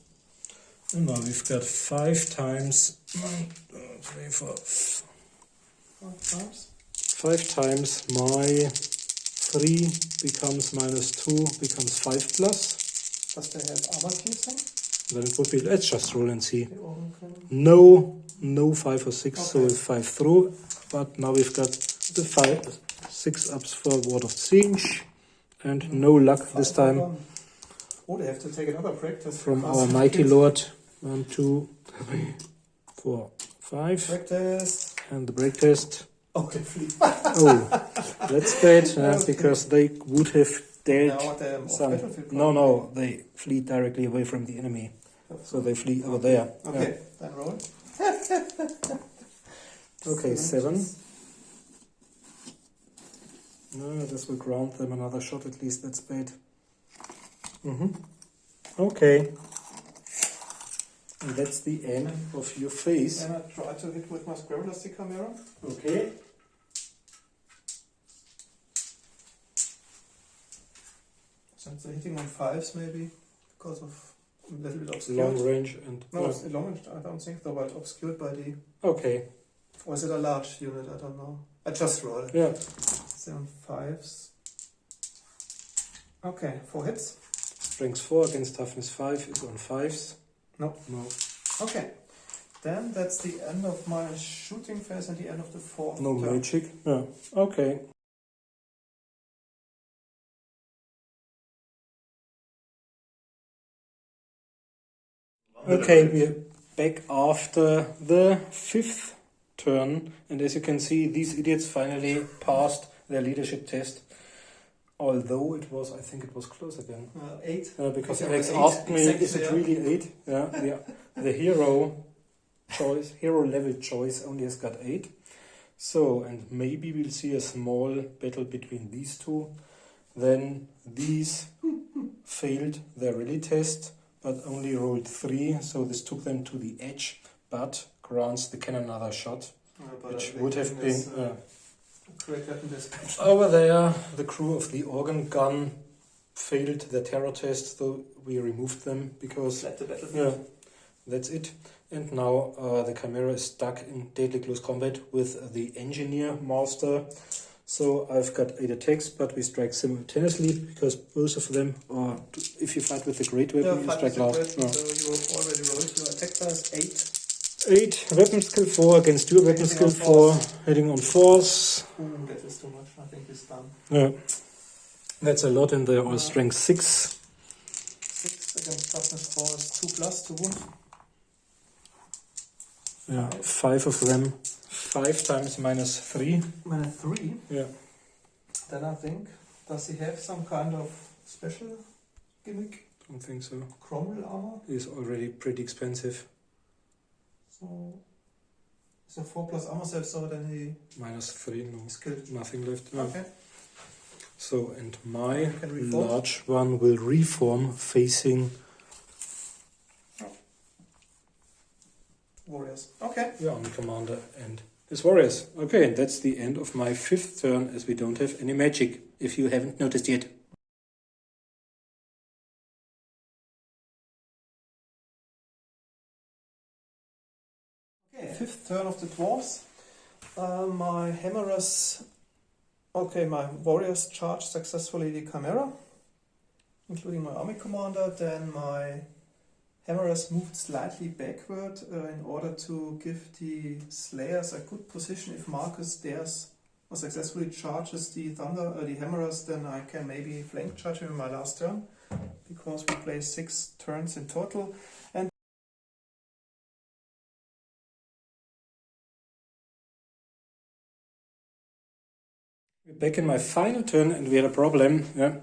Speaker 2: And now we've got 5 times 1, 2, 3, 4.
Speaker 1: 5 times.
Speaker 2: 5 times my 3 becomes minus 2 becomes 5 plus.
Speaker 1: Does they have armor piercing?
Speaker 2: Then it would be, let's just roll and see.
Speaker 1: The organ cannon?
Speaker 2: No 5 or 6, so
Speaker 1: Okay.
Speaker 2: it's 5 through. But now we've got the 6 ups for Ward of Siege. And no luck this time
Speaker 1: Oh, they have to take another practice.
Speaker 2: from
Speaker 1: because
Speaker 2: our mighty lord. 1, 2, 3, 4, 5.
Speaker 1: Practice.
Speaker 2: And the break test.
Speaker 1: Oh, they flee.
Speaker 2: Oh, that's bad,
Speaker 1: Okay.
Speaker 2: because they would have dealt
Speaker 1: Now they're off
Speaker 2: some.
Speaker 1: battlefield
Speaker 2: No, they flee directly away from the enemy. So they flee over there.
Speaker 1: Okay, then roll.
Speaker 2: Okay, 7. No, this will ground them another shot at least, that's bad. Okay. And that's the end of your phase.
Speaker 1: And I try to hit with my Squirrel stick camera.
Speaker 2: Okay.
Speaker 1: So it's hitting on 5s maybe, because of a little bit obscured.
Speaker 2: Long range and...
Speaker 1: No, it's long, I don't think though, but obscured by the...
Speaker 2: Okay.
Speaker 1: Or is it a large unit? I don't know. I just roll.
Speaker 2: Yeah.
Speaker 1: It's on 5s. Okay, 4 hits.
Speaker 2: Strength 4 against toughness 5 is on 5s.
Speaker 1: No.
Speaker 2: No.
Speaker 1: Okay. Then that's the end of my shooting phase and the end of the 4th
Speaker 2: No
Speaker 1: turn.
Speaker 2: magic. Yeah. Okay. Okay, we're back after the 5th turn, and as you can see, these idiots finally passed their leadership test. Although it was, I think it was close again.
Speaker 1: 8.
Speaker 2: Because
Speaker 1: Okay,
Speaker 2: Alex
Speaker 1: eight,
Speaker 2: asked me,
Speaker 1: exactly,
Speaker 2: is it
Speaker 1: yeah.
Speaker 2: really 8? Yeah, the hero choice, hero level choice only has got 8. So, and maybe we'll see a small battle between these two. Then these failed their rally test, but only rolled 3, so this took them to the edge, but grants the cannon another shot, which would have been
Speaker 1: great weapon dispatch.
Speaker 2: over there. The crew of the organ gun failed their terror test, so we removed them because
Speaker 1: Let the battlefield.
Speaker 2: yeah, that's it. And now the Chimera is stuck in deadly close combat with the Engineer Master. So I've got 8 attacks, but we strike simultaneously because both of them are. If you fight with the great weapon, you strike last. No.
Speaker 1: So you already rolled your attack dice
Speaker 2: 8 weapon skill 4 against your weapon skill 4, hitting on force.
Speaker 1: Ooh, that is too much. I think it's done.
Speaker 2: Yeah, that's a lot, and they are all strength 6.
Speaker 1: 6 against toughness 4 is 2+ to wound.
Speaker 2: Yeah, 5 of them. 5 times -3.
Speaker 1: -3.
Speaker 2: Yeah.
Speaker 1: Then I think, does he have some kind of special gimmick?
Speaker 2: Don't think so.
Speaker 1: Cromwell armor?
Speaker 2: He's already pretty expensive.
Speaker 1: So 4+ armor save, so then he
Speaker 2: -3, no.
Speaker 1: is killed.
Speaker 2: Nothing left. No.
Speaker 1: Okay.
Speaker 2: So, and my
Speaker 1: You can reform.
Speaker 2: large one will reform facing
Speaker 1: Warriors. Okay.
Speaker 2: the army commander and his warriors. Okay, and that's the end of my 5th turn, as we don't have any magic, if you haven't noticed yet.
Speaker 1: Okay, 5th turn of the Dwarfs. My hammerers... Okay, my warriors charge successfully the Chimera, including my army commander. Then my hammerers moved slightly backward in order to give the slayers a good position. If Marcus dares or successfully charges the hammerers, then I can maybe flank charge him in my last turn, because we play 6 turns in total. And
Speaker 2: We're back in my final turn, and we had a problem. Yeah,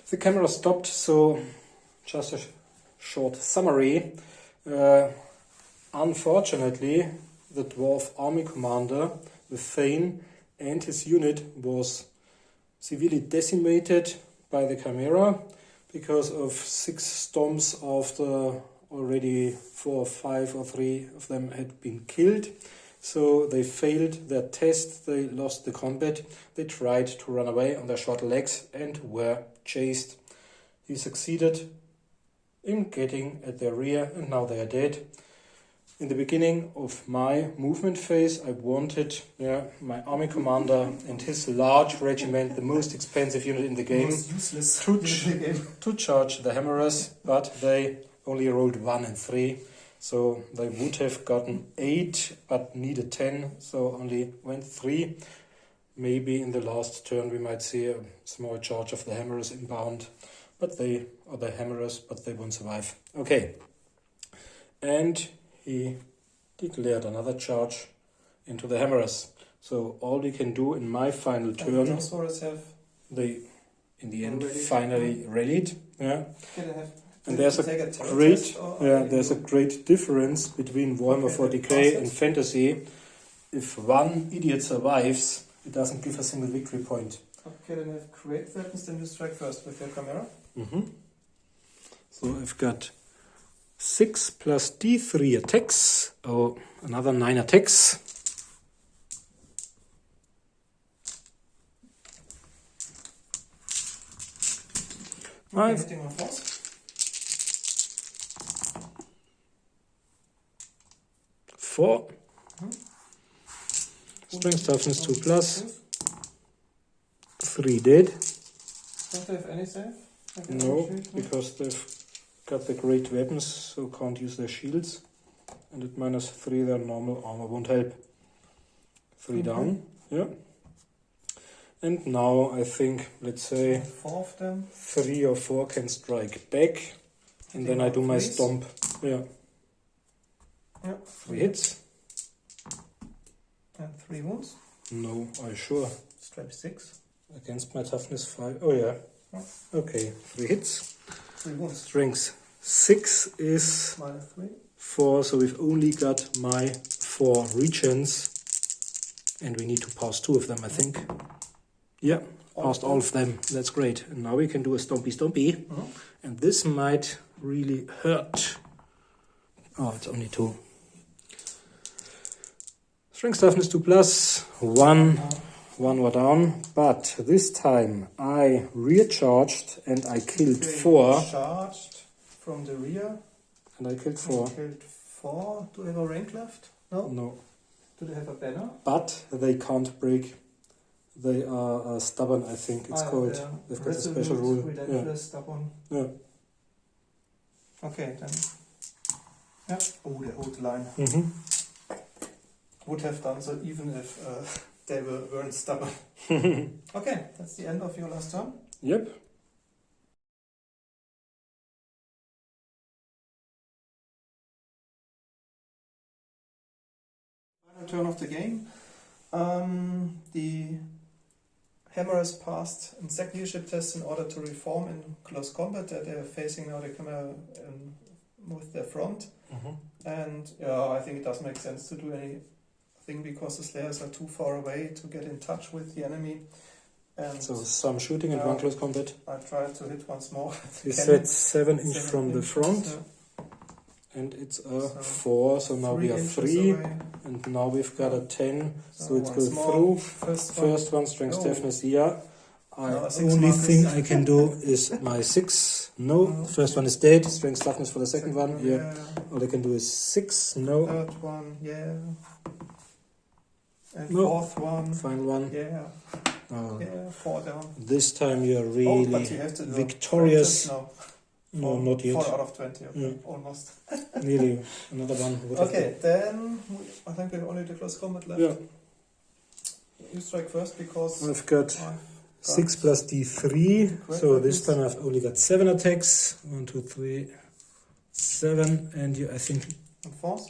Speaker 2: the camera stopped, so just a short summary. Unfortunately, the dwarf army commander, the Thane, and his unit was severely decimated by the Chimera because of 6 storms after already 4 or 5 or 3 of them had been killed. So they failed their test, they lost the combat, they tried to run away on their short legs and were chased. He succeeded in getting at their rear, and now they are dead. In the beginning of my movement phase, I wanted my army commander and his large regiment, the most expensive unit in the game,
Speaker 1: most useless
Speaker 2: to charge the hammerers, but they only rolled 1 and 3. So they would have gotten 8, but needed 10, so only went 3. Maybe in the last turn we might see a small charge of the hammerers inbound, but they won't survive. Okay, and he declared another charge into the hammerers. So all we can do in my final turn,
Speaker 1: those warriors have
Speaker 2: they in the end
Speaker 1: already
Speaker 2: finally rallied. Yeah.
Speaker 1: Okay, they have
Speaker 2: And there's a great difference between Warhammer 40k and Fantasy. If one idiot survives, it doesn't give a single victory point.
Speaker 1: Okay, then you have great weapons, then you strike first with your Chimera.
Speaker 2: So I've got 6 plus D3 attacks, or another 9 attacks.
Speaker 1: Hitting on force.
Speaker 2: Four. Strength toughness 2 plus. 3 dead.
Speaker 1: Don't they have any save?
Speaker 2: No, because they've got the great weapons, so can't use their shields. And at -3 their normal armor won't help. 3 down. Yeah. And now I think, let's say
Speaker 1: 4 of them.
Speaker 2: 3 or 4 can strike back. And then I do my stomp. Yeah. 3 hits.
Speaker 1: And 3 wounds.
Speaker 2: No, are you sure?
Speaker 1: Strike 6.
Speaker 2: Against my toughness 5. Oh yeah. Okay, 3 hits.
Speaker 1: 3 wounds.
Speaker 2: Strength 6 is
Speaker 1: -3.
Speaker 2: 4, so we've only got my 4 regions. And we need to pass 2 of them, I think. Yeah, passed all of them. That's great. And now we can do a stompy stompy. And this might really hurt. Oh, it's only 2. Strength toughness 2 plus. 1 were down. But this time I recharged and I killed 4.
Speaker 1: Charged from the rear.
Speaker 2: And I killed 4.
Speaker 1: Killed 4. Do they have a rank left? No?
Speaker 2: No.
Speaker 1: Do they have a banner?
Speaker 2: But they can't break. They are stubborn, I think it's called.
Speaker 1: Yeah.
Speaker 2: They've got a special rule.
Speaker 1: Relentless, stubborn.
Speaker 2: Yeah.
Speaker 1: Okay, then. Yeah. Oh, the old line. Would have done so even if they weren't stubborn. Okay, that's the end of your last turn.
Speaker 2: Yep.
Speaker 1: Final turn of the game. The Hammerers passed in second leadership test in order to reform in close combat. That they are facing now the camera with their front. And yeah, I think it doesn't make sense to do anything because the Slayers are too far away to get in touch with the enemy. And
Speaker 2: so some shooting and 1 close combat.
Speaker 1: I tried to hit once more.
Speaker 2: You said 7 inch from the front. And it's a 4, so now we are 3. Away. And now we've got a 10, so it goes through. First one, strength toughness, yeah. Only thing I can do is my 6. No. First one is dead. Strength toughness for the second one. Yeah. All I can do is 6. No.
Speaker 1: Third one. Yeah. And fourth one.
Speaker 2: Final one.
Speaker 1: Yeah. Yeah. 4 down.
Speaker 2: This time you're really victorious. No, not yet.
Speaker 1: 4 out of 20. Okay. Almost.
Speaker 2: Nearly. Another one.
Speaker 1: Okay, then I think we have only the close combat left.
Speaker 2: Yeah.
Speaker 1: You strike first because
Speaker 2: I've got 6 plus D3, so this time I've only got 7 attacks. 1, 2, 3, 7, and you, I think.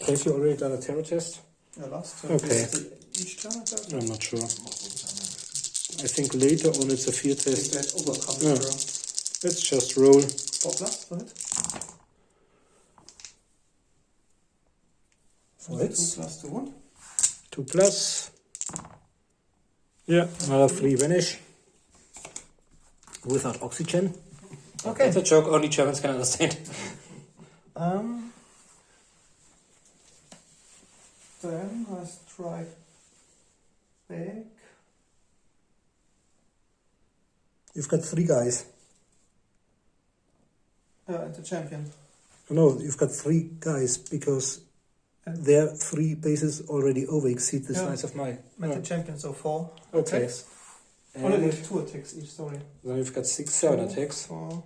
Speaker 2: Have you already done a terror test?
Speaker 1: Yeah, last turn.
Speaker 2: Okay.
Speaker 1: Each turn
Speaker 2: I'm not sure. I think later on it's a fear test. Let's just roll.
Speaker 1: 4 plus, go ahead.
Speaker 2: 4 hits.
Speaker 1: 2 plus 2.
Speaker 2: 2 plus. Yeah, another 3 vanish. Without oxygen.
Speaker 1: Okay.
Speaker 2: That's a joke only Germans can understand.
Speaker 1: Then I strike back.
Speaker 2: You've got 3 guys.
Speaker 1: And the champion.
Speaker 2: No, you've got 3 guys because their 3 bases already over exceed the size of mine.
Speaker 1: Met the champion, so 4
Speaker 2: okay.
Speaker 1: attacks. Only 2 attacks each, sorry.
Speaker 2: Then you've got 6, 7 attacks.
Speaker 1: 4,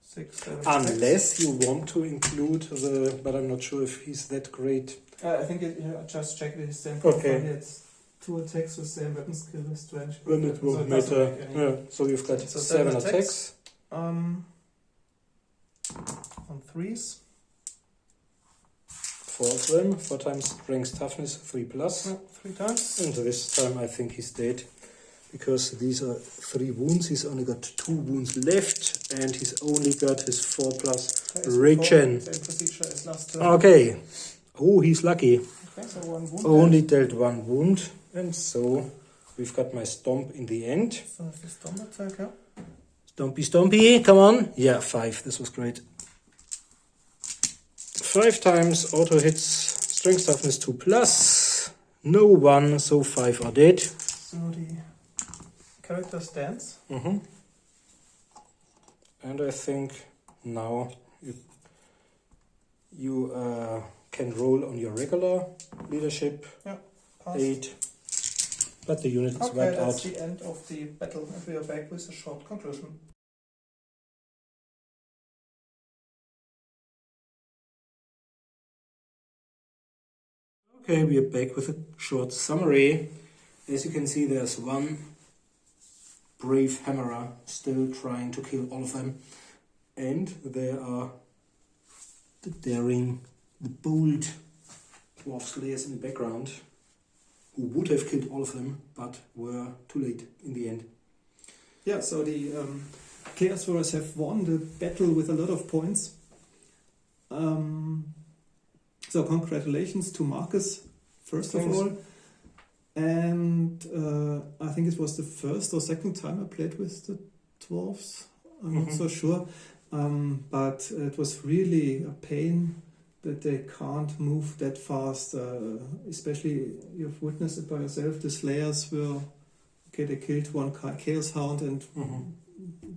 Speaker 1: 6, 7
Speaker 2: Unless you want to include the, but I'm not sure if he's that great.
Speaker 1: I think I just checked his same profile. It's 2 attacks with same weapon skill with strength.
Speaker 2: Then it won't matter. Yeah. So you've got 7 attacks.
Speaker 1: On 3s.
Speaker 2: 4 of them. 4 times strength toughness, 3 plus.
Speaker 1: 3 times.
Speaker 2: And this time I think he's dead. Because these are 3 wounds. He's only got 2 wounds left. And he's only got his 4 plus regen.
Speaker 1: Same procedure as last turn.
Speaker 2: Okay. Oh, he's lucky.
Speaker 1: Okay, so 1 wound.
Speaker 2: Only dealt 1 wound. And so we've got my stomp in the end.
Speaker 1: So the stomp attack, yeah.
Speaker 2: Stompy, stompy, come on. Yeah, 5. This was great. 5 times auto hits, strength toughness 2 plus. No 1, so 5 are dead.
Speaker 1: So the character stands.
Speaker 2: And I think now you can roll on your regular leadership.
Speaker 1: Yeah, pass.
Speaker 2: 8. But the unit is wiped
Speaker 1: that's
Speaker 2: out.
Speaker 1: the end of the battle, and we are back with a short conclusion.
Speaker 2: Okay, we are back with a short summary. As you can see, there's 1 brave hammerer still trying to kill all of them. And there are the daring, the bold dwarf slayers in the background who would have killed all of them, but were too late in the end.
Speaker 1: Yeah, so the Chaos Warriors have won the battle with a lot of points. So congratulations to Marcus, first
Speaker 2: Thanks.
Speaker 1: of all. And I think it was the first or second time I played with the Dwarfs. I'm not so sure. But it was really a pain that they can't move that fast. Especially, you've witnessed it by yourself, the Slayers were, okay, they killed one Chaos Hound and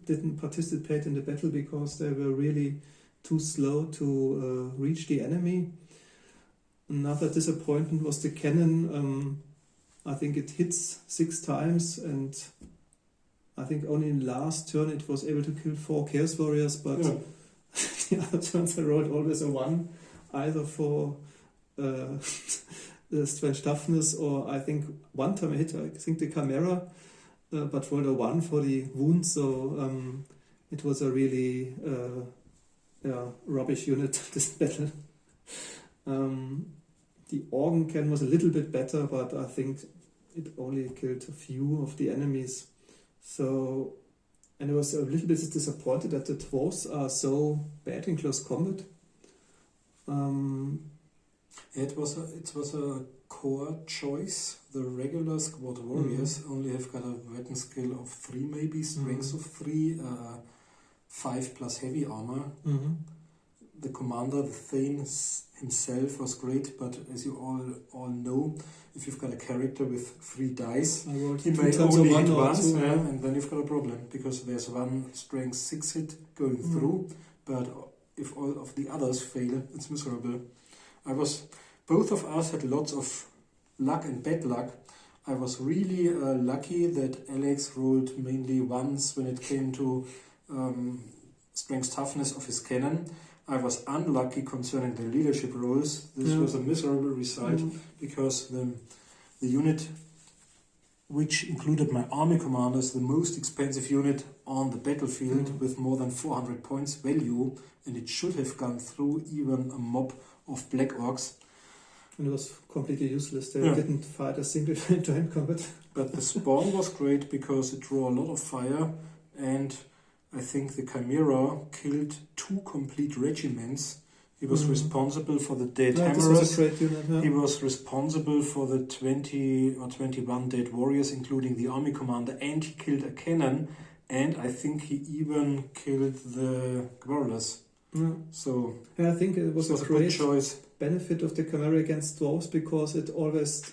Speaker 1: didn't participate in the battle because they were really too slow to reach the enemy. Another disappointment was the cannon. I think it hits 6 times, and I think only in the last turn it was able to kill 4 Chaos Warriors, but the other turns I rolled always a 1, either for the strange toughness, or I think one time I hit, I think the Chimera, but rolled a 1 for the wound, so it was a really rubbish unit, this battle. The organ cannon was a little bit better, but I think it only killed a few of the enemies. So, and I was a little bit disappointed that the Dwarfs are so bad in close combat.
Speaker 2: It was a core choice. The regular squad warriors only have got a weapon skill of 3, maybe strength of 3, 5 plus heavy armor. The commander, the Thane himself, was great, but as you all know, if you've got a character with 3 dice, he may only hit once, and then you've got a problem, because there's one strength 6 hit going through, but if all of the others fail, it's miserable. Both of us had lots of luck and bad luck. I was really lucky that Alex rolled mainly 1s when it came to strength toughness of his cannon. I was unlucky concerning the leadership roles. This was a miserable result because the unit, which included my army commanders, the most expensive unit on the battlefield with more than 400 points value, and it should have gone through even a mob of Black Orcs.
Speaker 1: And it was completely useless. They didn't fight a single hand-to-hand combat.
Speaker 2: But the spawn was great because it drew a lot of fire, and I think the Chimera killed 2 complete regiments. He was responsible for the dead Hammerers. He was responsible for the 20 or 21 dead warriors, including the army commander, and he killed a cannon, and I think he even killed the Growlers. So
Speaker 1: I think it was a
Speaker 2: good
Speaker 1: great
Speaker 2: choice.
Speaker 1: Benefit of the Chimera against Dwarfs, because it always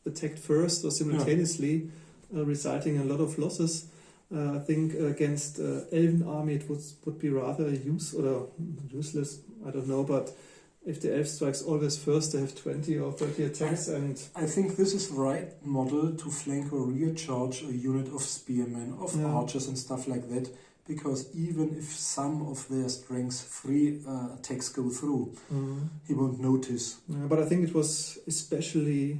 Speaker 1: attacked first or simultaneously, resulting in a lot of losses. I think against Elven army it would be rather useless, I don't know, but if the elf strikes always first, they have 20 or 30 attacks, and
Speaker 2: I think this is the right model to flank or rear charge a unit of spearmen, of archers and stuff like that, because even if some of their strength 3 attacks go through, he won't notice.
Speaker 1: But I think it was especially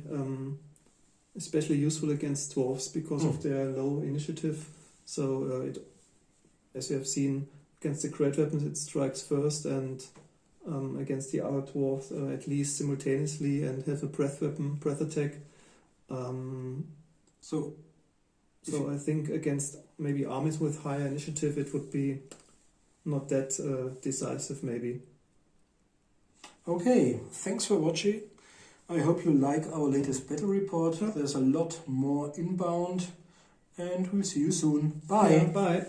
Speaker 1: useful against Dwarfs because of their low initiative. So, as you have seen, against the great weapons it strikes first, and against the other dwarfs at least simultaneously, and have a breath attack. So I think against maybe armies with higher initiative it would be not that decisive maybe.
Speaker 2: Okay, thanks for watching. I hope you like our latest battle report. There's a lot more inbound. And we'll see you soon. Bye.
Speaker 1: Bye.